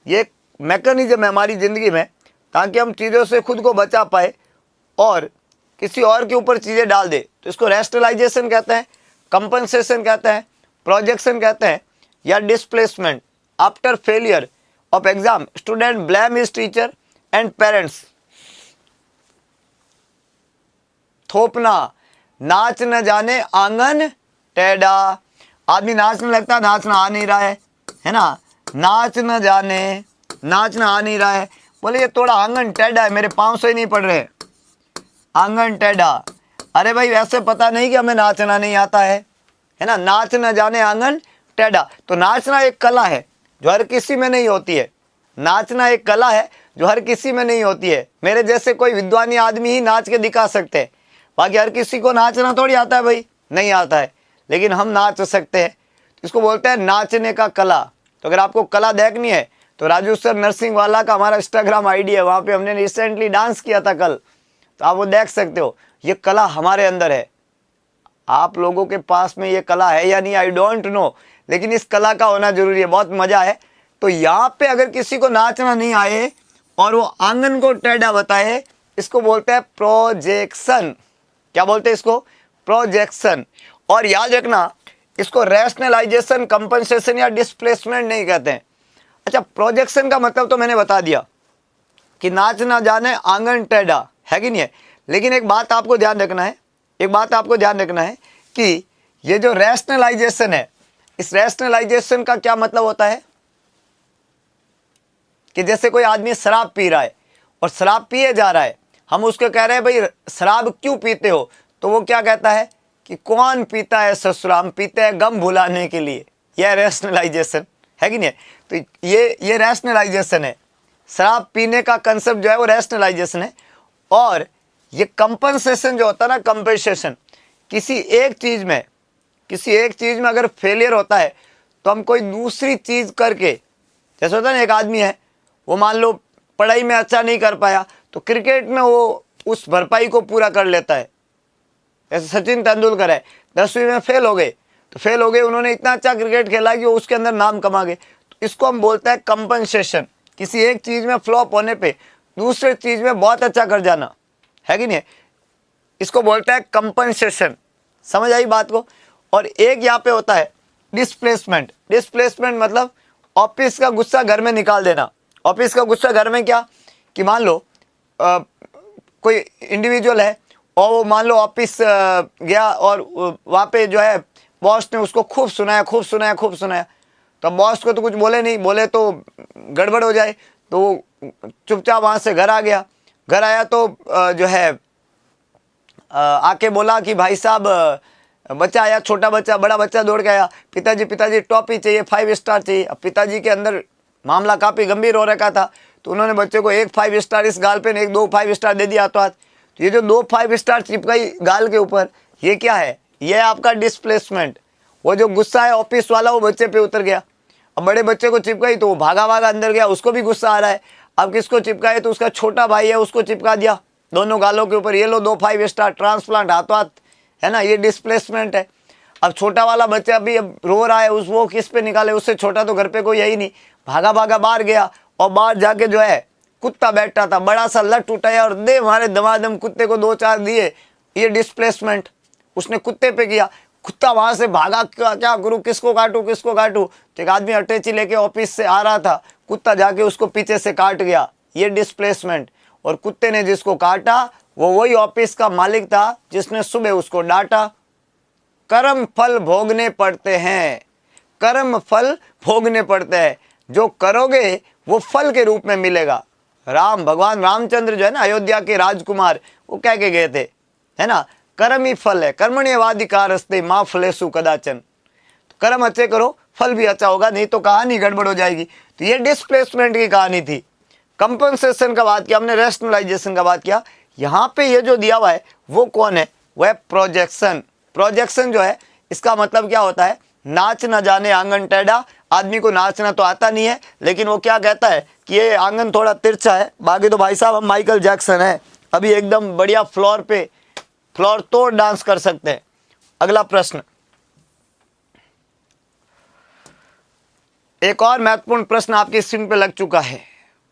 ये एक मैकेनिज्म है हमारी ज़िंदगी में, ताकि हम चीज़ों से खुद को बचा पाए और किसी और के ऊपर चीज़ें डाल दे। तो इसको रेस्टलाइजेशन कहते हैं, कंपनसेशन कहते हैं, प्रोजेक्शन कहते हैं, या displacement. After failure of exam student blame his teacher and parents. थोपना, नाच न जाने आंगन टेढ़ा। आदमी नाचने लगता है, नाचना आ नहीं रहा है ना, नाच न जाने, नाचना आ नहीं रहा है, बोले ये थोड़ा आंगन टेढ़ा है, मेरे पाँव से ही नहीं पड़ रहे, आंगन टेढ़ा। अरे भाई वैसे पता नहीं कि हमें नाचना नहीं आता है ना, नाच न जाने आंगन टेढ़ा। तो नाचना एक कला है जो हर किसी में नहीं होती है, नाचना एक कला है जो हर किसी में नहीं होती है। मेरे जैसे कोई विद्वानी आदमी ही नाच के दिखा सकते हैं, बाकी हर किसी को नाचना थोड़ी आता है भाई, नहीं आता है, लेकिन हम नाच सकते हैं। इसको बोलते हैं नाचने का कला। तो अगर आपको कला देखनी है तो राजू सर नरसिंह वाला का हमारा इंस्टाग्राम आईडी है, वहाँ पे हमने रिसेंटली डांस किया था कल, तो आप वो देख सकते हो। ये कला हमारे अंदर है। आप लोगों के पास में ये कला है या नहीं, आई डोंट नो, लेकिन इस कला का होना जरूरी है, बहुत मजा है। तो यहाँ पे अगर किसी को नाचना नहीं आए और वो आंगन को टेढ़ा बताए, इसको बोलते हैं प्रोजेक्शन। क्या बोलते हैं इसको? प्रोजेक्शन। और याद रखना, इसको रैशनलाइजेशन, कंपनसेशन या डिस्प्लेसमेंट नहीं कहते हैं। अच्छा, प्रोजेक्शन का मतलब तो मैंने बता दिया कि नाच ना जाने आंगन टेढ़ा, है कि नहीं है। लेकिन एक बात आपको ध्यान रखना है, एक बात आपको ध्यान रखना है कि ये जो रैशनलाइजेशन है, इस रैशनलाइजेशन का क्या मतलब होता है कि जैसे कोई आदमी शराब पी रहा है और शराब पिए जा रहा है, हम उसको कह रहे हैं भाई शराब क्यों पीते हो, तो वो क्या कहता है कि कौन पीता है ससुरा, हम पीते हैं गम भुलाने के लिए। यह रैशनलाइजेशन है कि नहीं है। तो ये रैशनलाइजेशन है, शराब पीने का कंसेप्ट जो है वो रैशनलाइजेशन है। और ये कंपनसेशन जो होता है ना, कंपनसेशन, किसी एक चीज़ में अगर फेलियर होता है तो हम कोई दूसरी चीज़ करके, जैसे होता है ना, एक आदमी है वो मान लो पढ़ाई में अच्छा नहीं कर पाया, तो क्रिकेट में वो उस भरपाई को पूरा कर लेता है। जैसे सचिन तेंदुलकर है, 10वीं में फेल हो गए, तो फेल हो गए, उन्होंने इतना अच्छा क्रिकेट खेला कि वो उसके अंदर नाम कमा गए। तो इसको हम बोलते हैं कंपनसेशन। किसी एक चीज़ में फ्लॉप होने पे दूसरे चीज़ में बहुत अच्छा कर जाना, है कि नहीं, इसको बोलते हैं कंपनसेशन। समझ आई बात को। और एक यहाँ पे होता है डिस्प्लेसमेंट। डिस्प्लेसमेंट मतलब ऑफिस का गुस्सा घर में निकाल देना। ऑफिस का गुस्सा घर में क्या, कि मान लो कोई इंडिविजुअल है और वो मान लो ऑफिस गया और वहाँ पे जो है बॉस ने उसको खूब सुनाया। तो बॉस को तो कुछ बोले नहीं, बोले तो गड़बड़ हो जाए, तो वो चुपचाप वहाँ से घर आ गया। घर आया तो जो है आके बोला कि भाई साहब, बच्चा आया, छोटा बच्चा, बड़ा बच्चा दौड़ के आया, पिताजी टॉफी चाहिए, 5 स्टार चाहिए। अब पिताजी के अंदर मामला काफ़ी गंभीर हो रखा था, तो उन्होंने बच्चे को एक 5 स्टार इस गाल पे, एक 2 5 स्टार दे दिया हाथों हाथ। तो ये जो 2 5 स्टार चिपकाई गाल के ऊपर, ये क्या है, ये आपका डिस्प्लेसमेंट। वो जो गुस्सा है ऑफिस वाला वो बच्चे पे उतर गया। अब बड़े बच्चे को चिपकाई तो वो भागा अंदर गया, उसको भी गुस्सा आ रहा है। अब किसको चिपकाए, तो उसका छोटा भाई है, उसको चिपका दिया दोनों गालों के ऊपर, ये लो 2 5 स्टार, ट्रांसप्लांट हाथों हाथ, है ना, ये डिस्प्लेसमेंट है। अब छोटा वाला बच्चा भी अब रो रहा है, वो किस पे निकाले, उससे छोटा तो घर पे कोई है ही नहीं, भागा बाहर गया और बाहर जाके जो है कुत्ता बैठा था, बड़ा सा लट उठाया और दे हमारे दमादम कुत्ते को 2-4 दिए। ये डिस्प्लेसमेंट उसने कुत्ते पे किया। कुत्ता वहां से भागा, क्या करूं, किसको काटूं किसको काटूं। तो एक आदमी अटैची लेके ऑफिस से आ रहा था, कुत्ता जाके उसको पीछे से काट गया। ये डिस्प्लेसमेंट। और कुत्ते ने जिसको काटा वो वही ऑफिस का मालिक था जिसने सुबह उसको डांटा। कर्म फल भोगने पड़ते हैं, कर्म फल भोगने पड़ते हैं। जो करोगे वो फल के रूप में मिलेगा। भगवान रामचंद्र जो है ना, अयोध्या के राजकुमार, वो कह के गए थे, है ना, कर्म ही फल है, कर्मण्येवाधिकारस्ते मा फलेषु कदाचन। तो कर्म अच्छे करो, फल भी अच्छा होगा, नहीं तो कहानी गड़बड़ हो जाएगी। तो ये डिस्प्लेसमेंट की कहानी थी। कंपनसेशन का बात किया हमने, रेशनलाइजेशन का बात किया। यहाँ पे ये जो दिया हुआ है वो कौन है, वह प्रोजेक्शन। प्रोजेक्शन जो है इसका मतलब क्या होता है, नाच न जाने आंगन टेढ़ा। आदमी को नाचना तो आता नहीं है, लेकिन वो क्या कहता है कि ये आंगन थोड़ा तिरछा है। बाकी तो भाई साहब हम माइकल जैक्सन है, अभी एकदम बढ़िया फ्लोर पे फ्लोर तोड़ डांस कर सकते हैं। अगला प्रश्न, एक और महत्वपूर्ण प्रश्न आपकी स्क्रीन पे लग चुका है,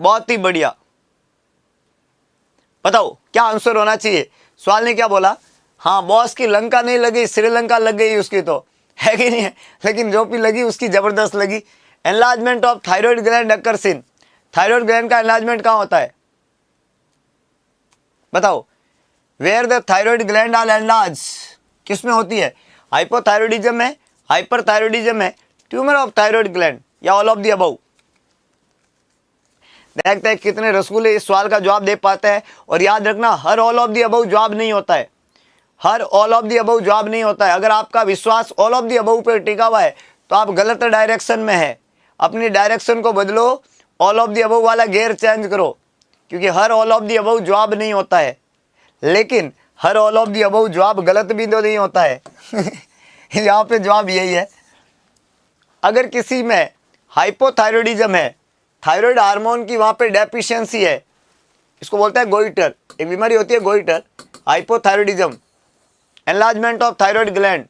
बहुत ही बढ़िया। बताओ क्या आंसर होना चाहिए। सवाल ने क्या बोला, हाँ बॉस की लंका नहीं लगी, श्रीलंका लग गई उसकी, तो है कि नहीं है, लेकिन जो भी लगी उसकी जबरदस्त लगी। Enlargement of thyroid gland occurs in, thyroid gland का एनलार्जमेंट कहाँ होता है, बताओ। Where the thyroid gland are enlarge, किस में होती है, हाइपोथायरॉयडिज्म में, हाइपरथायरॉयडिज्म में, ट्यूमर ऑफ थायराइड ग्लैंड, या ऑल ऑफ द अबव। देखते हैं कितने रसगुल्ले इस सवाल का जवाब दे पाते हैं। और याद रखना, हर ऑल ऑफ द अबव जवाब नहीं होता है, हर ऑल ऑफ द अबव जवाब नहीं होता है। अगर आपका विश्वास ऑल ऑफ द अबव पे टिका हुआ है तो आप गलत डायरेक्शन में है। अपनी डायरेक्शन को बदलो, ऑल ऑफ द अबव वाला गियर चेंज करो, क्योंकि हर ऑल ऑफ द अबव जवाब नहीं होता है, लेकिन हर ऑल ऑफ द अबव जवाब गलत भी तो नहीं होता है। यहाँ पे जवाब यही है। अगर किसी में हाइपोथायरॉयडिज्म है, थायराइड हार्मोन की वहाँ पे डेफिशिएंसी है, इसको बोलते हैं गोइटर, एक बीमारी होती है goitre, hypothyroidism, enlargement of thyroid gland,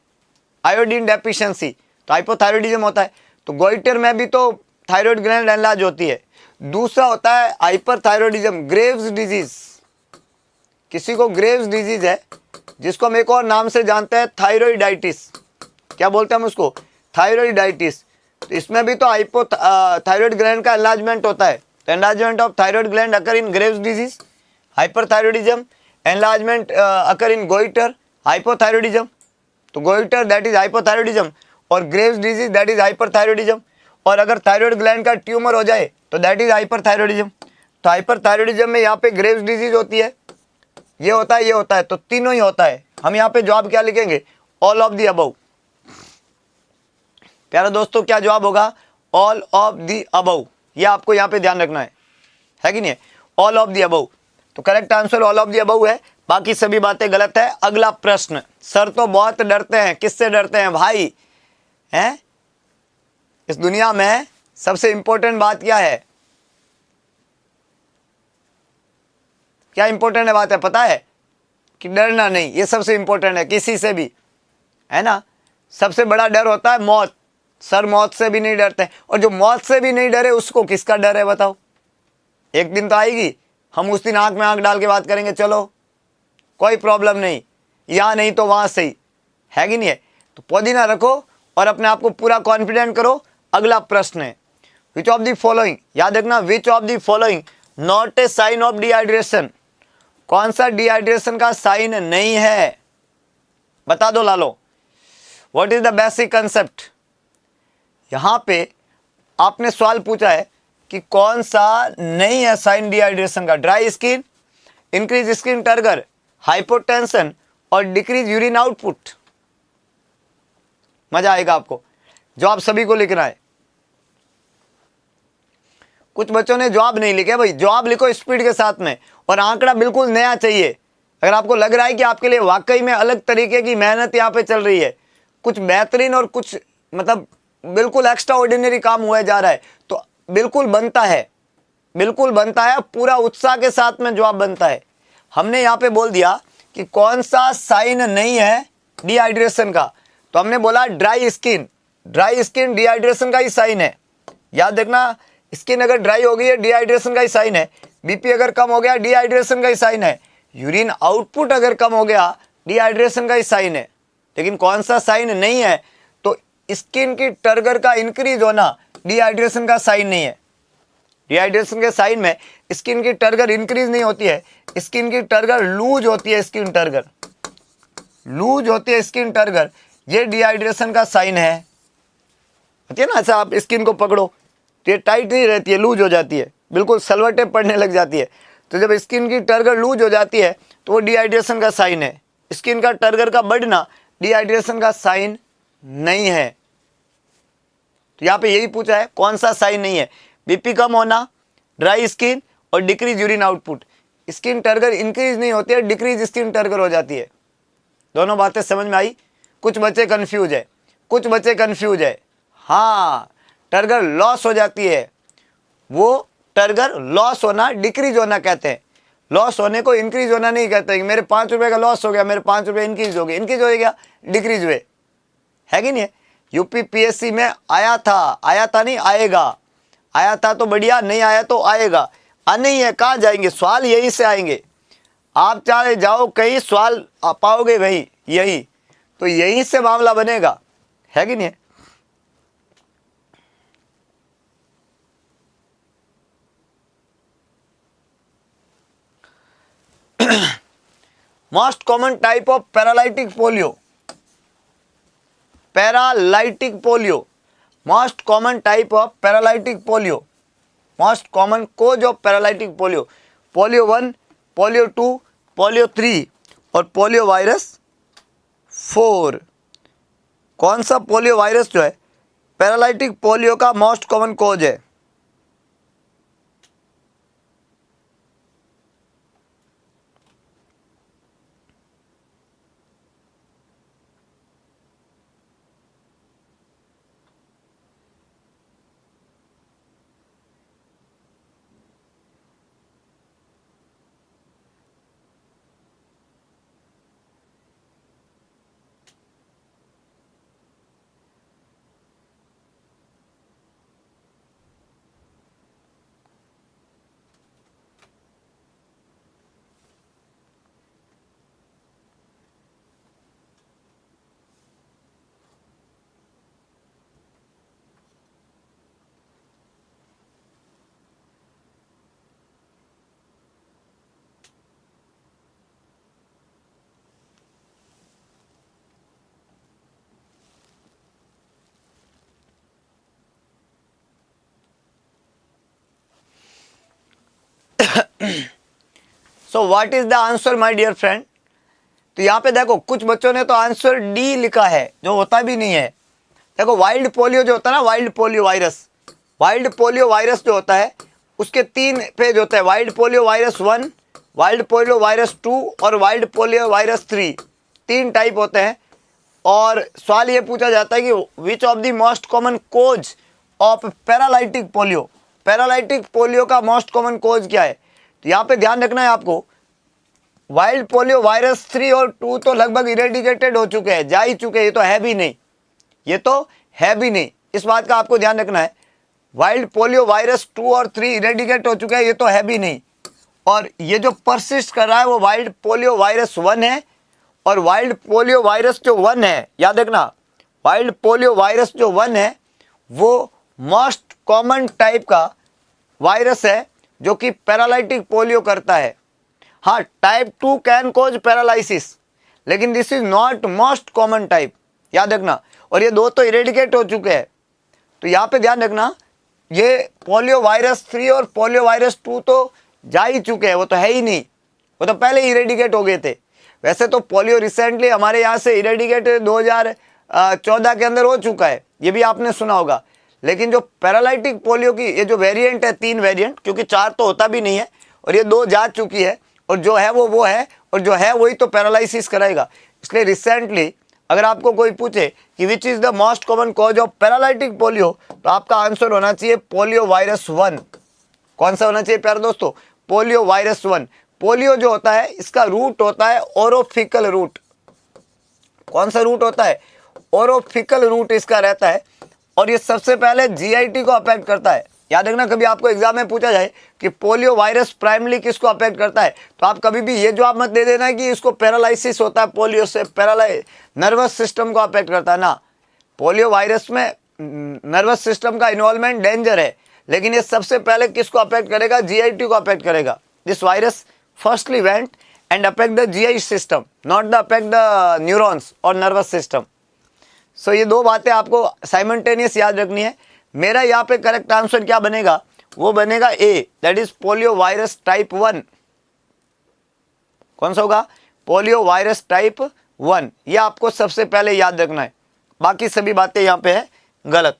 iodine deficiency, तो हाइपोथायरॉयडिज्म होता है। तो गोइटर में भी तो थायराइड ग्लैंड एनलार्ज होती है। दूसरा होता है हाइपरथायरॉयडिज्म, ग्रेव्स डिजीज। किसी को ग्रेव्स डिजीज है, जिसको हम एक और नाम से जानते हैं थायराइडाइटिस, क्या बोलते हैं हम उसको, थायराइडाइटिस। तो इसमें भी तो थायराइड ग्लैंड का एनलार्जमेंट होता है। तो enlargement of thyroid gland occur in Graves disease, hyperthyroidism, enlargement occur in goitre, hypothyroidism. तो गोइटर दैट इज हाइपोथायरॉयडिज्म और Graves disease that is hyperthyroidism. और अगर थायराइड ग्लैंड का ट्यूमर हो जाए तो दैट इज हाइपरथायरॉयडिज्म। तो हाइपरथायरॉयडिज्म में यहाँ पे ग्रेव्स डिजीज होती है, ये होता है, ये होता है, तो तीनों ही होता है। हम यहाँ पे जवाब क्या लिखेंगे, ऑल ऑफ द अबव। प्यारे दोस्तों क्या जवाब होगा, ऑल ऑफ द अबव। ये आपको यहाँ पे ध्यान रखना है कि नहीं, ऑल ऑफ द अबव। तो correct answer all of the above है, बाकी सभी बातें गलत है। अगला प्रश्न, सर तो बहुत डरते हैं, किससे डरते हैं भाई, हैं इस दुनिया में सबसे इंपॉर्टेंट बात क्या है, क्या इंपॉर्टेंट बात है पता है, कि डरना नहीं, ये सबसे इंपॉर्टेंट है किसी से भी, है ना। सबसे बड़ा डर होता है मौत, सर मौत से भी नहीं डरते। और जो मौत से भी नहीं डरे उसको किसका डर है बताओ। एक दिन तो आएगी, हम उस दिन आंख में आंख डाल के बात करेंगे, चलो कोई प्रॉब्लम नहीं, यहाँ नहीं तो वहाँ सही, है कि नहीं है। तो पुदीना रखो और अपने आप को पूरा कॉन्फिडेंट करो। अगला प्रश्न है, विच ऑफ द फॉलोइंग, याद रखना, which of the following not a sign of dehydration, कौन सा डिहाइड्रेशन का साइन नहीं है, बता दो लालो। What is the basic concept, यहाँ पे आपने सवाल पूछा है कि कौन सा नहीं है साइन डिहाइड्रेशन का, dry skin, increase skin turgor, hypotension और डिक्रीज यूरिन आउटपुट। मजा आएगा आपको, जवाब सभी को लिखना है। कुछ बच्चों ने जवाब नहीं लिखे, भाई जवाब लिखो स्पीड के साथ में, और आंकड़ा बिल्कुल नया चाहिए। अगर आपको लग रहा है कि आपके लिए वाकई में अलग तरीके की मेहनत यहाँ पे चल रही है, कुछ बेहतरीन और कुछ मतलब बिल्कुल एक्स्ट्रा ऑर्डिनरी काम हुआ जा रहा है, तो बिल्कुल बनता है, बिल्कुल बनता है, पूरा उत्साह के साथ में जवाब बनता है। हमने यहाँ पे बोल दिया कि कौन सा साइन नहीं है डिहाइड्रेशन का, तो हमने बोला dry skin, dry skin dehydration का ही साइन है। याद रखना, स्किन अगर ड्राई हो गई है, डिहाइड्रेशन का ही साइन है। बीपी अगर कम हो गया, डिहाइड्रेशन का ही साइन है। यूरिन आउटपुट अगर कम हो गया, डिहाइड्रेशन का ही साइन है। लेकिन कौन सा साइन नहीं है? तो स्किन की टर्गर का इंक्रीज होना डिहाइड्रेशन का साइन नहीं है। डिहाइड्रेशन के साइन में स्किन की टर्गर इंक्रीज नहीं होती है, स्किन की टर्गर लूज होती है। स्किन टर्गर लूज होती है, स्किन टर्गर, ये डिहाइड्रेशन का साइन है। होती है ना, ऐसा आप स्किन को पकड़ो तो ये टाइट नहीं रहती है, लूज हो जाती है, बिल्कुल सलवटें पड़ने लग जाती है। तो जब स्किन की टर्गर लूज हो जाती है तो वो डिहाइड्रेशन का साइन है। स्किन का टर्गर का बढ़ना डिहाइड्रेशन का साइन नहीं है। तो यहाँ पे यही पूछा है, कौन सा साइन नहीं है? बीपी कम होना, ड्राई स्किन और decrease urine output. Skin turgor increase नहीं होती है, डिक्रीज स्किन टर्गर हो जाती है। दोनों बातें समझ में आई? कुछ बच्चे कंफ्यूज है, कुछ बच्चे कंफ्यूज है। हाँ, टर्गर लॉस हो जाती है, वो टर्गर लॉस होना डिक्रीज होना कहते हैं। लॉस होने को इंक्रीज होना नहीं कहते कि मेरे 5 रुपए का लॉस हो गया, मेरे 5 रुपए इंक्रीज हो गए। इंक्रीज हो गया, डिक्रीज हुए, है कि नहीं? यूपी पीएससी में आया था नहीं, आएगा। आया था तो बढ़िया, नहीं आया तो आएगा। नहीं है, कहाँ जाएंगे? सवाल यही से आएंगे। आप चाहे जाओ कहीं, सवाल पाओगे वही, यही तो यहीं से मामला बनेगा, है कि नहीं? Most common type of paralytic polio. Paralytic polio, most common type of paralytic polio, most common cause of paralytic polio. Polio 1, polio 2, polio 3 और पोलियो वायरस 4। कौन सा पोलियो वायरस जो है पैरालाइटिक पोलियो का मोस्ट कॉमन कोज है? So what is the answer my dear friend? तो यहाँ पे देखो, कुछ बच्चों ने तो आंसर डी लिखा है, जो होता भी नहीं है। देखो, वाइल्ड पोलियो जो होता है ना, wild polio virus, wild polio virus जो होता है उसके 3 फेज होते हैं। Wild polio virus 1, wild polio virus 2 और वाइल्ड पोलियो वायरस 3। 3 टाइप होते हैं। और सवाल ये पूछा जाता है कि which of the most common cause of paralytic polio, paralytic polio का मोस्ट कॉमन कोज क्या है? तो यहाँ पे ध्यान रखना है आपको, वाइल्ड पोलियो वायरस 3 और 2 तो लगभग इरेडिकेटेड हो चुके हैं, जा ही चुके हैं, ये तो है भी नहीं, ये तो है भी नहीं। इस बात का आपको ध्यान रखना है। वाइल्ड पोलियो वायरस 2 और 3 इरेडिकेट हो चुके हैं, ये तो है भी नहीं। और ये जो परसिस्ट कर रहा है वो वाइल्ड पोलियो वायरस 1 है। और वाइल्ड पोलियो वायरस जो 1 है, याद रखना, वाइल्ड पोलियो वायरस जो 1 है वो मोस्ट कॉमन टाइप का वायरस है जो कि पैरालाइटिक पोलियो करता है। हाँ, टाइप 2 कैन कोज पैरालिसिस, लेकिन this is not most common type, याद रखना। और ये 2 तो इरेडिकेट हो चुके हैं। तो यहाँ पे ध्यान रखना, ये पोलियो वायरस 3 और पोलियो वायरस 2 तो जा ही चुके हैं, वो तो है ही नहीं, वो तो पहले ही इरेडिकेट हो गए थे। वैसे तो पोलियो रिसेंटली हमारे यहाँ से इरेडिकेट 2014 के अंदर हो चुका है, ये भी आपने सुना होगा। लेकिन जो पैरालाइटिक पोलियो की ये जो वेरिएंट है, 3 वेरिएंट, क्योंकि 4 तो होता भी नहीं है, और ये 2 जा चुकी है, और जो है वो है, और जो है वही तो पैरालिसिस कराएगा। इसलिए रिसेंटली अगर आपको कोई पूछे कि which is the most common cause of paralytic polio, तो आपका आंसर होना चाहिए पोलियो वायरस 1। कौन सा होना चाहिए प्यारे दोस्तों? Polio virus 1। पोलियो जो होता है इसका रूट होता है ओरोफिकल रूट। कौन सा रूट होता है? ओरोफिकल रूट इसका रहता है। और ये सबसे पहले जीआईटी को अफेक्ट करता है। याद रखना, कभी आपको एग्जाम में पूछा जाए कि पोलियो वायरस प्राइमरी किसको अफेक्ट करता है, तो आप कभी भी ये जवाब मत दे देना कि इसको पैरालिसिस होता है पोलियो से, नर्वस सिस्टम को अफेक्ट करता है ना। पोलियो वायरस में नर्वस सिस्टम का इन्वॉल्वमेंट डेंजर है, लेकिन ये सबसे पहले किसको अफेक्ट करेगा, जीआईटी को अफेक्ट करेगा। This virus firstly went and affect the GI system, not the affect the neurons और नर्वस सिस्टम। सो ये दो बातें आपको साइमल्टेनियस याद रखनी है। मेरा यहाँ पे करेक्ट आंसर क्या बनेगा, वो बनेगा A, that is polio virus type 1। कौन सा होगा, पोलियो वायरस टाइप 1। ये आपको सबसे पहले याद रखना है, बाकी सभी बातें यहाँ पे है गलत।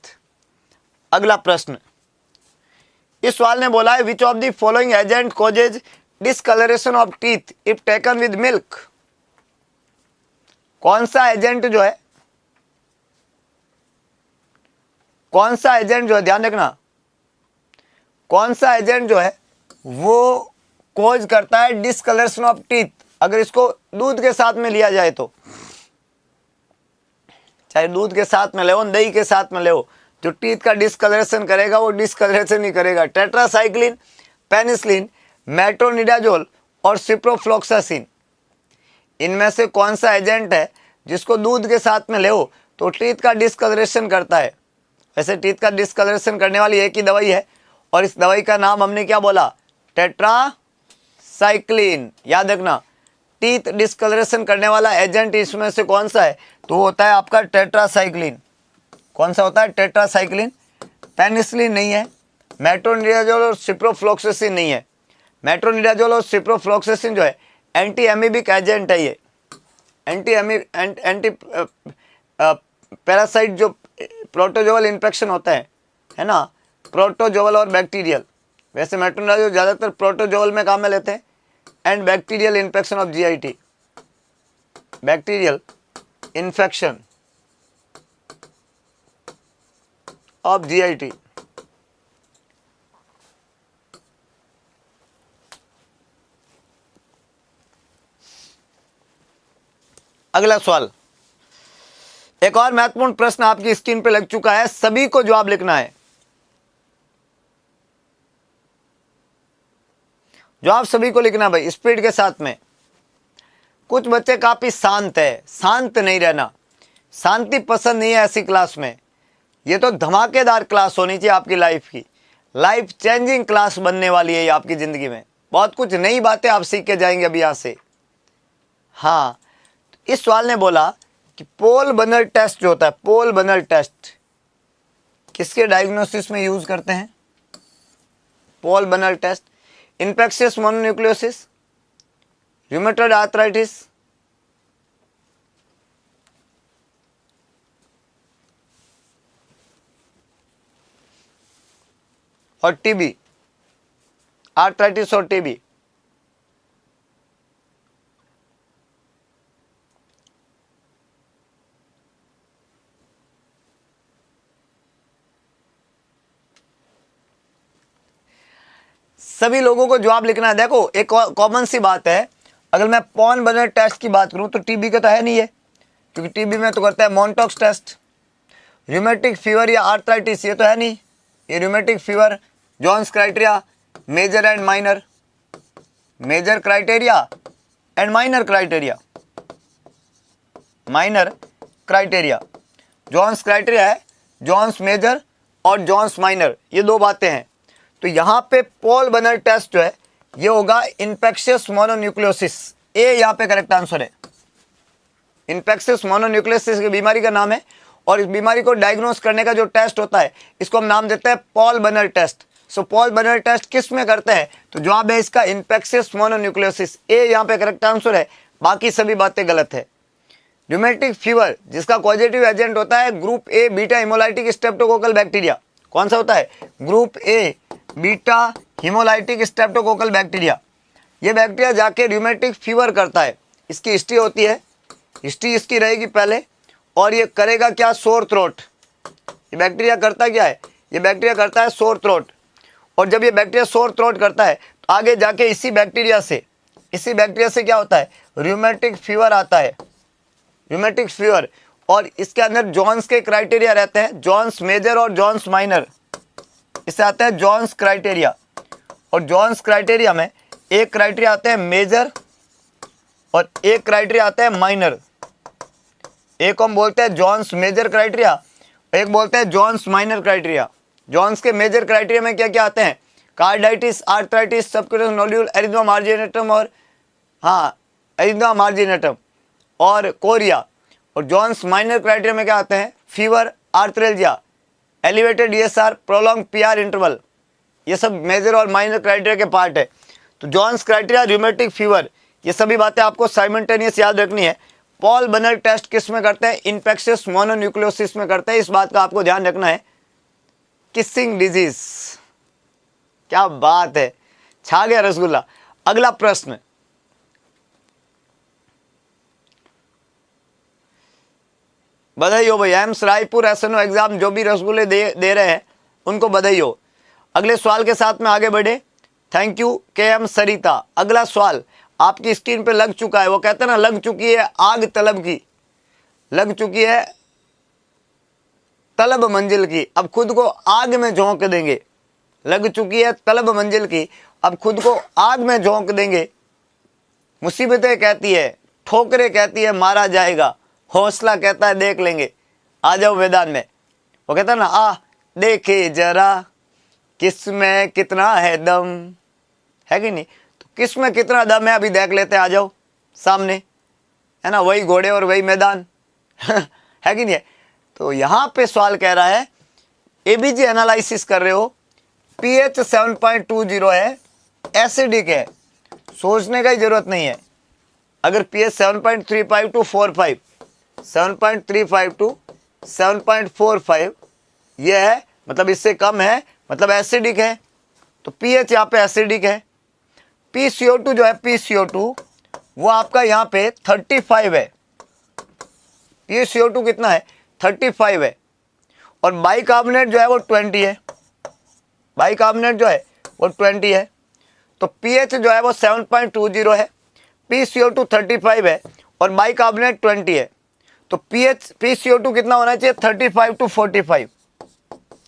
अगला प्रश्न, इस सवाल ने बोला है which of the following agent causes discolouration of teeth if taken with milk. कौन सा एजेंट जो है, कौन सा एजेंट जो है, ध्यान रखना, कौन सा एजेंट जो है वो कॉज करता है डिसकलरेशन ऑफ टीथ अगर इसको दूध के साथ में लिया जाए तो। चाहे दूध के साथ में ले, दही के साथ में ले, जो टीथ का डिसकलरेशन करेगा वो डिसकलरेशन ही करेगा। टेट्रासाइक्लिन, पेनिसिलिन, मेट्रोनिडाजोल और सिप्रोफ्लोक्सासिन, इनमें से कौन सा एजेंट है जिसको दूध के साथ में ले तो टीथ का डिसकलरेशन करता है। वैसे टीथ का डिसकलरेशन करने वाली एक ही दवाई है और इस दवाई का नाम हमने क्या बोला, टेट्रासाइक्लिन। याद रखना, टीथ डिसकलरेशन करने वाला एजेंट इसमें से कौन सा है, तो होता है आपका टेट्रासाइक्लिन। कौन सा होता है, टेट्रासाइक्लिन। पेनिसिलिन नहीं है, मेट्रोनिडाजोल और सिप्रोफ्लोक्सासिन नहीं है। मेट्रोनिडाजोल और सिप्रोफ्लोक्सासिन जो है एंटी एमीबिक एजेंट है। ये एंटी पैरासाइट जो प्रोटोजोअल इन्फेक्शन होता है ना, प्रोटोजोअल और बैक्टीरियल। वैसे मेट्रोनिडाजोल ज़्यादातर प्रोटोजोअल में काम में लेते हैं and bacterial infection of GIT, bacterial infection of GIT. अगला सवाल, एक और महत्वपूर्ण प्रश्न आपकी स्क्रीन पे लग चुका है, सभी को जवाब लिखना है। जवाब सभी को लिखना भाई, स्पीड के साथ में। कुछ बच्चे काफी शांत है, शांत नहीं रहना, शांति पसंद नहीं है ऐसी क्लास में। ये तो धमाकेदार क्लास होनी चाहिए आपकी लाइफ की, लाइफ चेंजिंग क्लास बनने वाली है ये आपकी जिंदगी में। बहुत कुछ नई बातें आप सीख के जाएंगे अभी यहाँ से। हाँ, इस सवाल ने बोला कि पोल बनर टेस्ट जो होता है, पोल बनर टेस्ट किसके डायग्नोसिस में यूज करते हैं, Paul Bunnell test, infectious mononucleosis, rheumatoid arthritis, और टीबी, आर्थराइटिस और टीबी। सभी लोगों को जवाब लिखना है। देखो एक कॉमन सी बात है, अगर मैं पॉन बनर टेस्ट की बात करूं तो टीबी का तो है नहीं है, क्योंकि टीबी में तो करता है मॉन्टॉक्स टेस्ट। रूमेटिक फीवर या आर्थराइटिस ये तो है नहीं, ये rheumatic fever, Jones criteria, major and minor, major criteria and minor criteria, minor criteria. Jones criteria है, जॉन्स मेजर और जॉन्स माइनर, ये दो बातें हैं। तो यहाँ पे पोल बनर टेस्ट जो है ये होगा इन्फेक्शियस मोनोन्यूक्लियोसिस, ए यहाँ पे करेक्ट आंसर है। इन्फेक्शियस मोनोन्यूक्लियोसिस की बीमारी का नाम है और इस बीमारी को डायग्नोस करने का जो टेस्ट होता है इसको हम नाम देते हैं पोल बनर टेस्ट। सो पोल बनर टेस्ट किस में करते हैं, तो जवाब है इसका इन्फेक्शियस मोनोन्यूक्लियोसिस, ए यहाँ पे करेक्ट आंसर है, बाकी सभी बातें गलत है। रूमेटिक फीवर जिसका पॉजिटिव एजेंट होता है group A beta haemolytic streptococcal bacteria. कौन सा होता है, group A beta haemolytic streptococcal bacteria. ये बैक्टीरिया जाके रूमेटिक फीवर करता है। इसकी हिस्ट्री होती है, हिस्ट्री इसकी रहेगी पहले, और ये करेगा क्या, सोर थ्रोट। ये बैक्टीरिया करता क्या है, ये बैक्टीरिया करता है सोर थ्रोट, और जब ये बैक्टीरिया सोर थ्रोट करता है तो आगे जाके इसी बैक्टीरिया से क्या होता है, रूमेटिक फीवर आता है, रूमेटिक फीवर। और इसके अंदर जॉन्स के क्राइटेरिया रहते हैं, जॉन्स मेजर और जॉन्स माइनर। इससे आता है जॉन्स क्राइटेरिया। और जॉन्स क्राइटेरिया में एक क्राइटेरिया आता है मेजर और एक क्राइटेरिया आता है माइनर। एक हम बोलते हैं जॉन्स मेजर क्राइटेरिया, एक बोलते हैं जॉन्स माइनर क्राइटेरिया। जॉन्स के मेजर क्राइटेरिया में क्या क्या आते हैं? कार्डाइटिस, आर्थराइटिस, सबक्यूटेनियस नोड्यूल, एरिथ्मा मार्जिनेटम और एरिथ्मा मार्जिनेटम और कोरिया। और जॉन्स माइनर क्राइटेरिया में क्या आते हैं? Fever, arthralgia, elevated ESR, prolonged PR interval. ये सब मेजर और माइनर क्राइटेरिया के पार्ट है। तो जॉन्स क्राइटेरिया, रूमेटिक फीवर, ये सभी बातें आपको साइमल्टेनियस याद रखनी है। पॉल बनर टेस्ट किस में करते हैं? इन्फेक्शियस मोनोन्यूक्लियोसिस में करते हैं। इस बात का आपको ध्यान रखना है। किसिंग डिजीज, क्या बात है, छा गया रसगुल्ला। अगला प्रश्न, बधाई हो भाई। एम्स रायपुर एसएनओ एग्जाम जो भी रसगुल्ले दे रहे हैं उनको बधाई हो। अगले सवाल के साथ में आगे बढ़े। थैंक यू KM सरिता। अगला सवाल आपकी स्क्रीन पे लग चुका है। वो कहते हैं ना, लग चुकी है आग तलब की, लग चुकी है तलब मंजिल की, अब खुद को आग में झोंक देंगे। लग चुकी है तलब मंजिल की, अब खुद को आग में झोंक देंगे। मुसीबतें कहती है, ठोकरें कहती है मारा जाएगा, हौसला कहता है देख लेंगे, आ जाओ मैदान में। वो कहता है ना, आ देखे जरा किस में कितना है दम, है कि नहीं? तो किस में कितना दम है अभी देख लेते हैं, आ जाओ सामने, है ना? वही घोड़े और वही मैदान है कि नहीं? तो यहां पे सवाल कह रहा है एबीजी एनालिसिस कर रहे हो, पीएच 7.20 है, एसिडिक है, सोचने का ही जरूरत नहीं है। अगर पीएच 7.35 टू 45, 7.35 टू 7.45 ये है, मतलब इससे कम है, मतलब एसिडिक है। तो पीएच यहाँ पे एसिडिक है। PCO2 जो है, PCO2 वो आपका यहाँ पे 35 है। PCO2 कितना है? 35 है। और बाइकार्बोनेट जो है वो 20 है। बाइकार्बोनेट जो है वो 20 है। तो पीएच जो है वो 7.20 है, PCO2 35 है और बाइकार्बोनेट 20 है। तो PCO2 कितना होना चाहिए? 35 टू 45।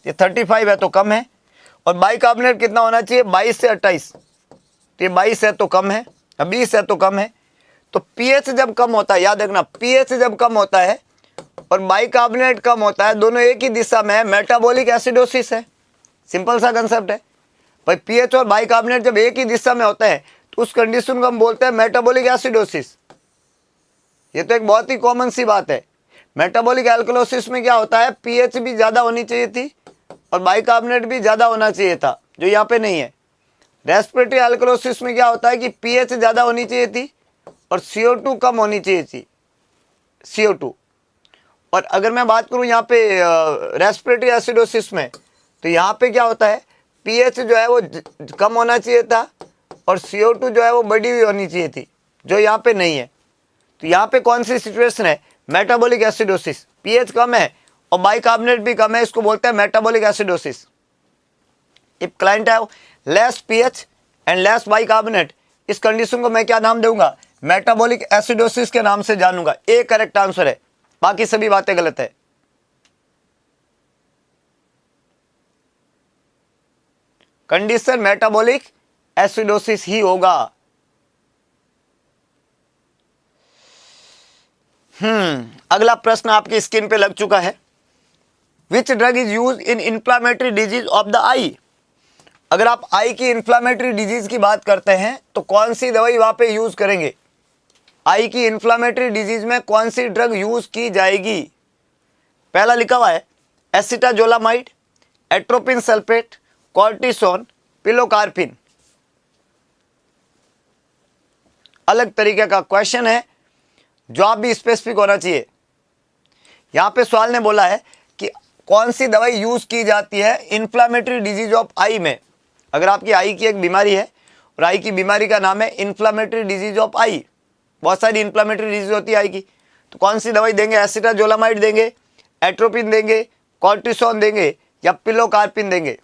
ये 35 है तो कम है। और बाइकार्बोनेट कितना होना चाहिए? 22 से 28। तो ये 22 है तो कम है, 20 है तो कम है। तो पीएच जब कम होता है, याद रखना, पीएच जब कम होता है और बाइकार्बोनेट कम होता है, दोनों एक ही दिशा में है, मेटाबॉलिक एसिडोसिस है। सिंपल सा कंसेप्ट है भाई। पीएच और बाइकार्बोनेट जब एक ही दिशा में होता है तो उस कंडीशन को हम बोलते हैं मेटाबॉलिक एसिडोसिस। ये तो एक बहुत ही कॉमन सी बात है। मेटाबॉलिक एल्कलोसिस में क्या होता है? पीएच भी ज्यादा होनी चाहिए थी और बाइकार्बोनेट भी ज्यादा होना चाहिए था, जो यहाँ पे नहीं है। रेस्पिरेटरी एल्कलोसिस में क्या होता है कि पीएच ज्यादा होनी चाहिए थी और CO2 कम होनी चाहिए थी, CO2। और अगर मैं बात करूं यहाँ पे रेस्पिरेटरी एसिडोसिस में, तो यहाँ पे क्या होता है? पीएच जो है वो कम होना चाहिए था और CO2 जो है वो बढ़ी हुई होनी चाहिए थी, जो यहाँ पे नहीं है। तो यहाँ पे कौन सी सिचुएशन है? Metabolic acidosis. पीएच कम है और बाइकार्बोनेट भी कम है, इसको बोलते हैं metabolic acidosis. If client have less pH and less bicarbonate, इस कंडीशन को मैं क्या नाम दूंगा? मेटाबॉलिक एसिडोसिस के नाम से जानूंगा। ए करेक्ट आंसर है, बाकी सभी बातें गलत है। कंडीशन मेटाबॉलिक एसिडोसिस ही होगा। अगला प्रश्न आपकी स्क्रीन पे लग चुका है। Which drug is use in inflammatory disease of the eye? अगर आप आई की इंफ्लामेटरी डिजीज की बात करते हैं तो कौन सी दवाई वहां पे यूज करेंगे? आई की इंफ्लामेटरी डिजीज में कौन सी ड्रग यूज की जाएगी? पहला लिखा हुआ है acetazolamide, atropine sulphate, cortisone, pilocarpine. अलग तरीके का क्वेश्चन है, जवाब भी स्पेसिफिक होना चाहिए। यहां पे सवाल ने बोला है कि कौन सी दवाई यूज की जाती है इंफ्लामेटरी डिजीज ऑफ आई में। अगर आपकी आई की एक बीमारी है और आई की बीमारी का नाम है इंफ्लामेटरी डिजीज ऑफ आई, बहुत सारी इंफ्लामेटरी डिजीज होती है आई की, तो कौन सी दवाई देंगे? एसिटाजोलामाइड देंगे, एट्रोपिन देंगे, कॉर्टिसोन देंगे या पिलोकार्पिन देंगे?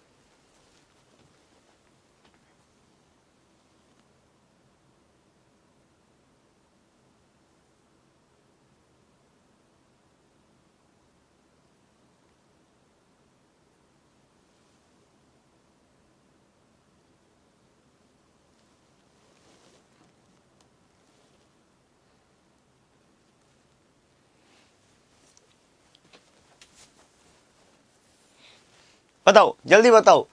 बताओ जल्दी बताओ।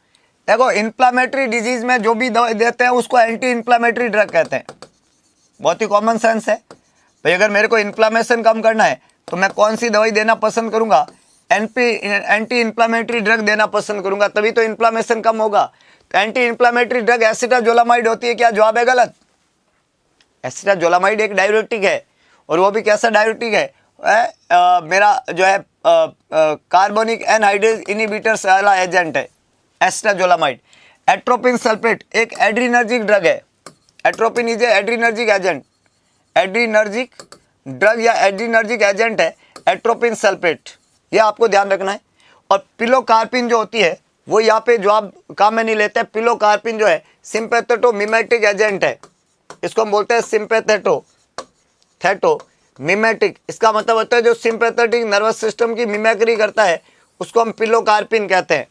देखो इन्फ्लामेटरी डिजीज में जो भी दवाई देते हैं उसको एंटी इन्फ्लामेटरी ड्रग कहते हैं। बहुत ही कॉमन सेंस है भाई। अगर मेरे को इन्फ्लामेशन कम करना है तो मैं कौन सी दवाई देना पसंद करूंगा? एंटी इन्फ्लामेटरी ड्रग देना पसंद करूंगा, तभी तो इन्फ्लामेशन कम होगा। तो एंटी इन्फ्लामेटरी ड्रग एसिटाजोलामाइड होती है। क्या जवाब है गलत? एसिटाजोलामाइड एक डाययूरेटिक है, और वो भी कैसा डाययूरेटिक है? मेरा जो है कार्बोनिक एनहाइड्रेज इनहिबिटर्स वाला एजेंट है एसिटाजोलामाइड। एट्रोपिन सल्फेट एक एड्रीनर्जिक ड्रग है। Atropine is adrenergic agent, adrenergic drug या एड्रीनर्जिक एजेंट है एट्रोपिन सल्फेट, ये आपको ध्यान रखना है। और पिलोकार्पिन जो होती है वो यहाँ पे जवाब काम में नहीं लेते हैं। पिलोकार्पिन जो है सिंपैथेटो मिमेटिक एजेंट है, इसको हम बोलते हैं सिंपैथेटो मिमेटिक। इसका मतलब होता है जो सिंपैथेटिक नर्वस सिस्टम की मिमेक्री करता है उसको हम पिलोकार्पिन कहते हैं।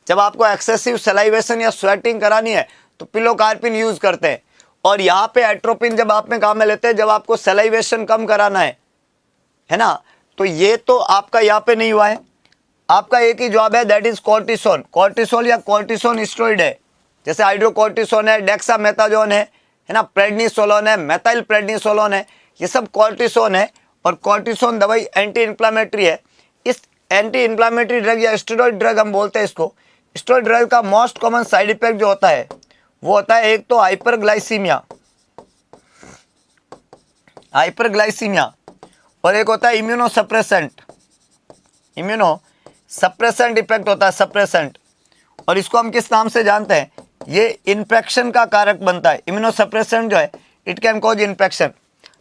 जब आपको एक्सेसिव सलाइवेशन या स्वेटिंग करानी है तो पिलोकार्पिन यूज करते हैं। और यहाँ पे एट्रोपिन जब आप में काम में लेते हैं जब आपको सलाइवेशन कम कराना है ना। तो ये तो आपका यहाँ पे नहीं हुआ है। आपका एक ही जवाब है, दैट इज कॉर्टिसोन। कॉर्टिसोल या कॉर्टिसोन स्टेरॉइड है, जैसे हाइड्रोकॉर्टिसोन है, डेक्सामेथाजोन है ना, प्रेडनिसोलोन है, मेथाइल प्रेडनिसोलोन है, ये सब कॉर्टिसोन है। और कॉर्टिसोन दवाई एंटी इन्फ्लामेटरी है। इस एंटी इन्फ्लामेटरी ड्रग या स्टेरॉइड ड्रग हम बोलते हैं इसको। स्टेरॉइड ड्रग का मोस्ट कॉमन साइड इफेक्ट जो होता है वो होता है एक तो हाइपरग्लाइसीमिया, और एक होता है इम्यूनोसप्रेसेंट इफेक्ट होता है, सप्रेसेंट। और इसको हम किस नाम से जानते हैं? ये इन्फेक्शन का कारक बनता है। इम्यूनोसप्रेसेंट जो है इट कैन कॉज इन्फेक्शन।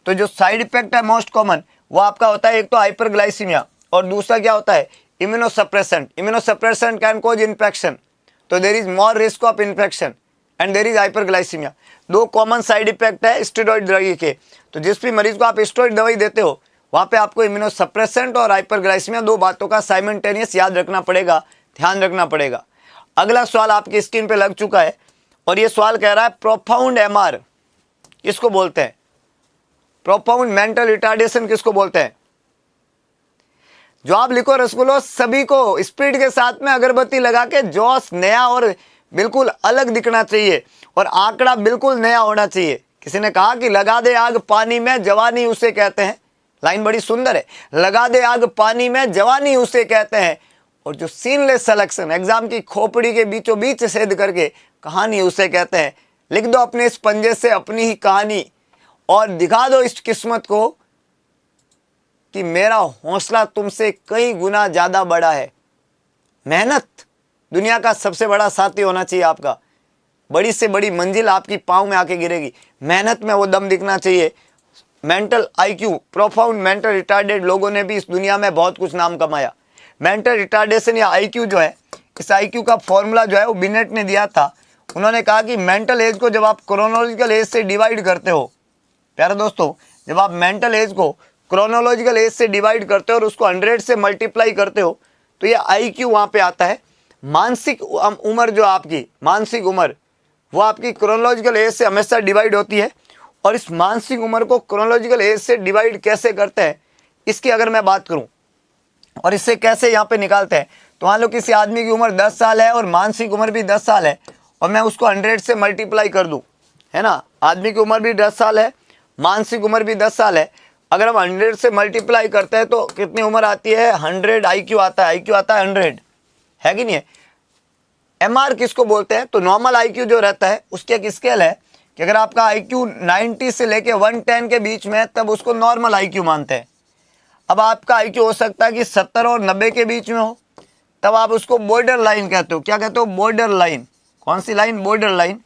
तो जो साइड इफेक्ट है मोस्ट कॉमन वो आपका होता है एक तो हाइपरग्लाइसीमिया, और दूसरा क्या होता है? Immunosuppressant can cause infection. तो there is more risk of infection and there is hyperglycemia. दो कॉमन साइड इफेक्ट है स्टेरॉइड दवाई के। तो जिस भी मरीज को आप स्टेरॉइड दवाई देते हो वहाँ पे आपको इम्यूनोसप्रेसेंट और हाइपरग्लाइसीमिया दो बातों का साइमल्टेनियस याद रखना पड़ेगा, ध्यान रखना पड़ेगा। अगला सवाल आपकी स्क्रीन पे लग चुका है, और ये सवाल कह रहा है प्रोफाउंड एमआर किसको बोलते हैं? प्रोफाउंड मेंटल रिटार्डेशन किसको बोलते हैं? जवाब लिखो रसगुल्लो सभी को, स्पीड के साथ में अगरबत्ती लगा के, जोश नया और बिल्कुल अलग दिखना चाहिए, और आंकड़ा बिल्कुल नया होना चाहिए। किसी ने कहा कि लगा दे आग पानी में जवानी उसे कहते हैं। लाइन बड़ी सुंदर है, लगा दे आग पानी में जवानी उसे कहते हैं। और जो सीनलेस सिलेक्शन एग्जाम की खोपड़ी के बीचों बीच छेद करके कहानी उसे कहते हैं। लिख दो अपने इस पंजे से अपनी ही कहानी और दिखा दो इस किस्मत को कि मेरा हौसला तुमसे कई गुना ज्यादा बड़ा है। मेहनत दुनिया का सबसे बड़ा साथी होना चाहिए आपका। बड़ी से बड़ी मंजिल आपकी पाँव में आके गिरेगी, मेहनत में वो दम दिखना चाहिए। Mental IQ, profound mental retarded लोगों ने भी इस दुनिया में बहुत कुछ नाम कमाया। मेंटल रिटार्डेशन या आईक्यू जो है, इस आईक्यू का फॉर्मूला जो है वो बिनेट ने दिया था। उन्होंने कहा कि मेंटल एज को जब आप क्रोनोलॉजिकल एज से डिवाइड करते हो, प्यारे दोस्तों, जब आप मेंटल एज को क्रोनोलॉजिकल एज से डिवाइड करते हो और उसको 100 से मल्टीप्लाई करते हो तो ये आईक्यू वहाँ पे आता है। मानसिक उम्र जो आपकी मानसिक उम्र वो आपकी क्रोनोलॉजिकल एज से हमेशा डिवाइड होती है। और इस मानसिक उम्र को क्रोनोलॉजिकल एज से डिवाइड कैसे करते हैं इसकी अगर मैं बात करूं और इससे कैसे यहाँ पे निकालते हैं, तो मान लो किसी आदमी की उम्र 10 साल है और मानसिक उम्र भी 10 साल है और मैं उसको 100 से मल्टीप्लाई कर दूं, है ना। आदमी की उम्र भी 10 साल है, मानसिक उम्र भी 10 साल है। अगर हम 100 से मल्टीप्लाई करते हैं तो कितनी उम्र आती है? 100 आईक्यू आता है, आईक्यू आता है 100, है कि नहीं है। एमआर किसको बोलते हैं? तो नॉर्मल आईक्यू जो रहता है उसकी एक स्केल है कि अगर आपका आईक्यू 90 से लेके 110 के बीच में है तब उसको नॉर्मल आईक्यू मानते हैं। अब आपका आईक्यू हो सकता है कि 70 और 90 के बीच में हो, तब आप उसको बॉर्डर लाइन कहते हो। क्या कहते हो? Border line. कौन सी लाइन? Border line.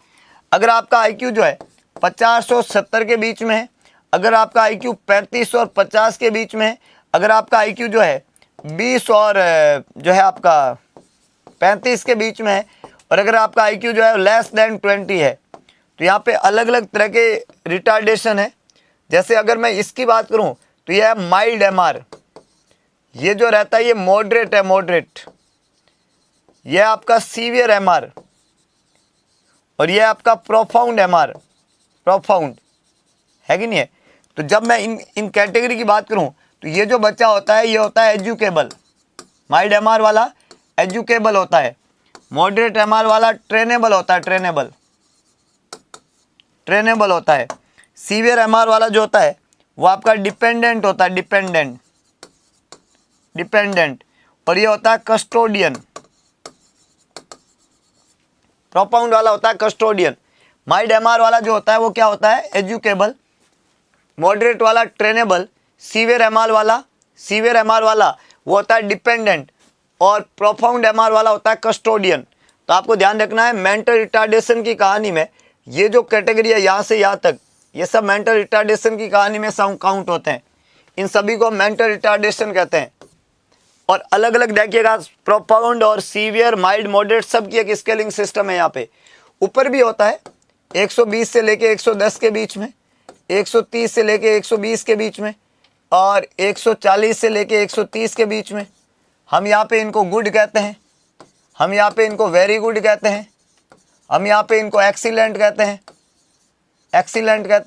अगर आपका आईक्यू जो है 50 और 70 के बीच में है, अगर आपका आईक्यू 35 और 50 के बीच में है, अगर आपका आईक्यू जो है 20 और जो है आपका 35 के बीच में है, और अगर आपका आईक्यू जो है लेस देन 20 है, तो यहाँ पे अलग अलग तरह के रिटार्डेशन है। जैसे अगर मैं इसकी बात करूँ तो यह है माइल्ड एमआर, ये जो रहता है ये मॉडरेट है, मॉडरेट। यह आपका सीवियर एमआर और यह आपका प्रोफाउंड एमआर, प्रोफाउंड, है कि नहीं है। तो जब मैं इन कैटेगरी की बात करूं तो ये जो बच्चा होता है ये होता है एजुकेबल। माइल्ड एमआर वाला एजुकेबल होता है मॉडरेट एमआर वाला ट्रेनेबल होता है, ट्रेनेबल होता है। सीवियर एमआर वाला जो होता है वो आपका डिपेंडेंट होता है, डिपेंडेंट। और ये होता है कस्टोडियन। प्रोपाउंड वाला होता है कस्टोडियन। माइल्ड एमआर वाला जो होता है वो क्या होता है, एजुकेबल। मॉडरेट वाला ट्रेनेबल। सीवियर एमआर वाला वो होता है डिपेंडेंट। और प्रोफाउंड एमआर वाला होता है कस्टोडियन। तो आपको ध्यान रखना है, मेंटल रिटार्डेशन की कहानी में ये जो कैटेगरी है यहाँ से यहाँ तक, ये सब मेंटल रिटार्डेशन की कहानी में काउंट होते हैं। इन सभी को मेंटल रिटार्डेशन कहते हैं। और अलग अलग देखिएगा, प्रोफाउंड और सीवियर, माइल्ड, मॉडरेट सब की एक स्केलिंग सिस्टम है। यहाँ पे ऊपर भी होता है 120 से लेके 110 के बीच में, 130 से लेके 120 के बीच में, और 140 से लेके 130 के बीच में। हम यहाँ पे इनको गुड कहते हैं, हम यहाँ पे इनको वेरी गुड कहते हैं, हम यहाँ पे इनको एक्सीलेंट कहते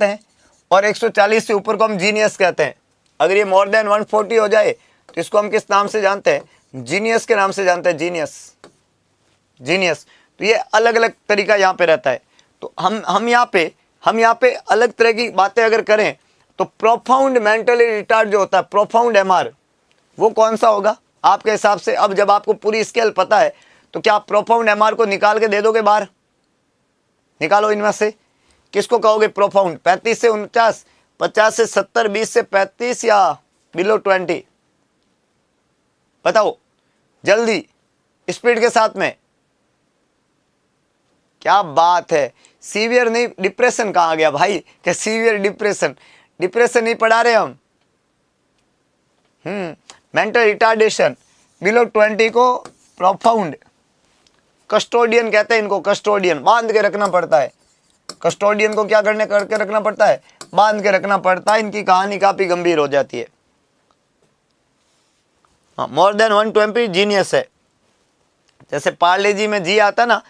हैं, और 140 से ऊपर को हम जीनियस कहते हैं। अगर ये मोर देन 140 हो जाए तो इसको हम किस नाम से जानते हैं, जीनियस के नाम से जानते हैं, जीनियस। तो ये अलग अलग तरीका यहाँ पे रहता है। तो हम यहाँ पे अलग तरह की बातें अगर करें तो प्रोफाउंड मेंटली रिटार्ड जो होता है, प्रोफाउंड एमआर, वो कौन सा होगा आपके हिसाब से? अब जब आपको पूरी स्केल पता है तो क्या आप प्रोफाउंड एमआर को निकाल के दे दोगे बाहर? निकालो इनमें से, किसको कहोगे प्रोफाउंड? 35 से 49, 50 से 70, 20 से 35 या बिलो 20? बताओ जल्दी, स्पीड के साथ में। क्या बात है, सीवियर नहीं, डिप्रेशन कहाँ आ गया भाई? क्या सीवियर डिप्रेशन नहीं पढ़ा रहे हम? मेंटल रिटार्डेशन बिलो 20 को प्रोफाउंड कस्टोडियन कहते हैं। इनको कस्टोडियन बांध के रखना पड़ता है। कस्टोडियन को क्या करके रखना पड़ता है? बांध के रखना पड़ता है। इनकी कहानी काफी गंभीर हो जाती है। मोर देन 120 जीनियस है। जैसे पार्ले जी में जी आता ना,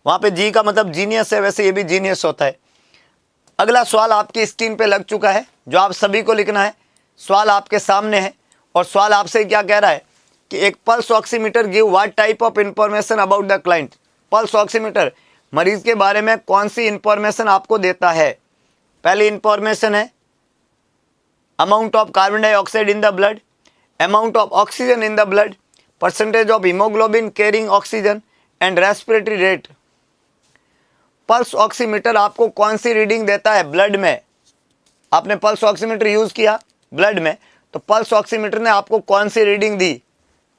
वहां पे जी का मतलब जीनियस है, वैसे ये भी जीनियस होता है। अगला सवाल आपकी स्क्रीन पे लग चुका है, जो आप सभी को लिखना है। सवाल आपके सामने है और सवाल आपसे क्या कह रहा है कि एक pulse oximeter give what type of information about the client. Pulse oximeter मरीज के बारे में कौन सी इंफॉर्मेशन आपको देता है? पहली इंफॉर्मेशन है amount of carbon dioxide in the blood, amount of oxygen in the blood, percentage of haemoglobin carrying oxygen and respiratory rate. Pulse oximeter आपको कौन सी रीडिंग देता है ब्लड में? आपने पल्स ऑक्सीमीटर यूज किया ब्लड में, तो पल्स ऑक्सीमीटर ने आपको कौन सी रीडिंग दी?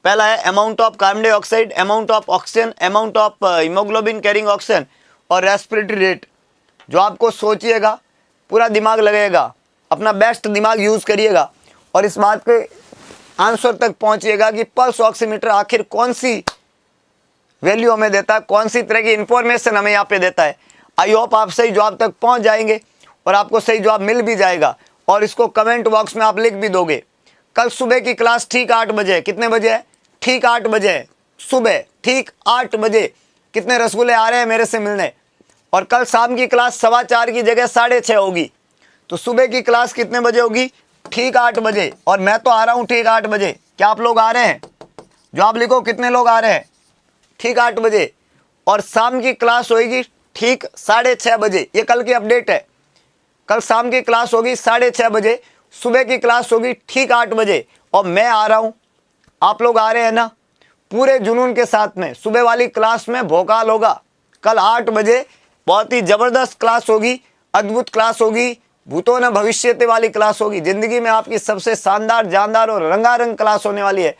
पहला है amount of carbon dioxide, amount of oxygen, amount of haemoglobin carrying oxygen और रेस्पिरेटरी रेट। जो आपको सोचिएगा, पूरा दिमाग लगेगा, अपना बेस्ट दिमाग यूज करिएगा और इस बात के आंसर तक पहुंचिएगा कि पल्स ऑक्सीमीटर आखिर कौन सी वैल्यू हमें देता है, कौन सी तरह की इंफॉर्मेशन हमें यहाँ पे देता है। आई होप आप सही जवाब तक पहुंच जाएंगे और आपको सही जवाब मिल भी जाएगा और इसको कमेंट बॉक्स में आप लिख भी दोगे। कल सुबह की क्लास ठीक 8 बजे है। कितने बजे है? ठीक 8 बजे है सुबह, ठीक 8 बजे। कितने रसगुल्ले आ रहे हैं मेरे से मिलने? और कल शाम की क्लास 4:15 की जगह 6:30 होगी। तो सुबह की क्लास कितने बजे होगी? ठीक 8 बजे। और मैं तो आ रहा हूँ ठीक 8 बजे। क्या आप लोग आ रहे हैं? जो आप लिखो कितने लोग आ रहे हैं? ठीक 8 बजे। और शाम की क्लास होगी ठीक 6:30 बजे। ये कल की अपडेट है। कल शाम की क्लास होगी 6:30 बजे, सुबह की क्लास होगी ठीक 8 बजे और मैं आ रहा हूँ। आप लोग आ रहे हैं ना? पूरे जुनून के साथ में। सुबह वाली क्लास में भोकाल होगा। कल 8 बजे बहुत ही जबरदस्त क्लास होगी, अद्भुत क्लास होगी, भूतों न भविष्यते वाली क्लास होगी। जिंदगी में आपकी सबसे शानदार, जानदार और रंगारंग क्लास होने वाली है।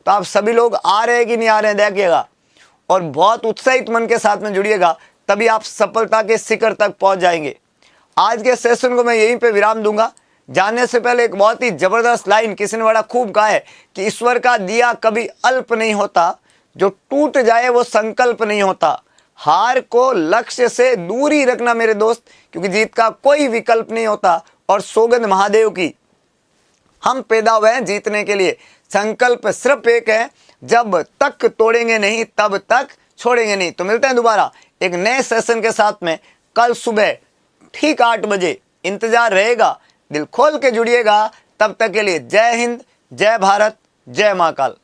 तो आप सभी लोग आ रहे हैं कि नहीं आ रहे हैं देखिएगा और बहुत उत्साहित मन के साथ में जुड़िएगा, तभी आप सफलता के शिखर तक पहुंच जाएंगे। आज के सेशन को मैं यहीं पे विराम दूंगा। जाने से पहले एक बहुत ही जबरदस्त लाइन किसी ने बड़ा खूब कहा है कि ईश्वर का दिया कभी अल्प नहीं होता, जो टूट जाए वो संकल्प नहीं होता। हार को लक्ष्य से दूर ही रखना मेरे दोस्त, क्योंकि जीत का कोई विकल्प नहीं होता। और सौगंध महादेव की, हम पैदा हुए हैं जीतने के लिए। संकल्प सिर्फ एक है, जब तक तोड़ेंगे नहीं तब तक छोड़ेंगे नहीं। तो मिलते हैं दोबारा एक नए सेशन के साथ में कल सुबह ठीक 8 बजे। इंतजार रहेगा, दिल खोल के जुड़िएगा। तब तक के लिए जय हिंद, जय भारत, जय महाकाल।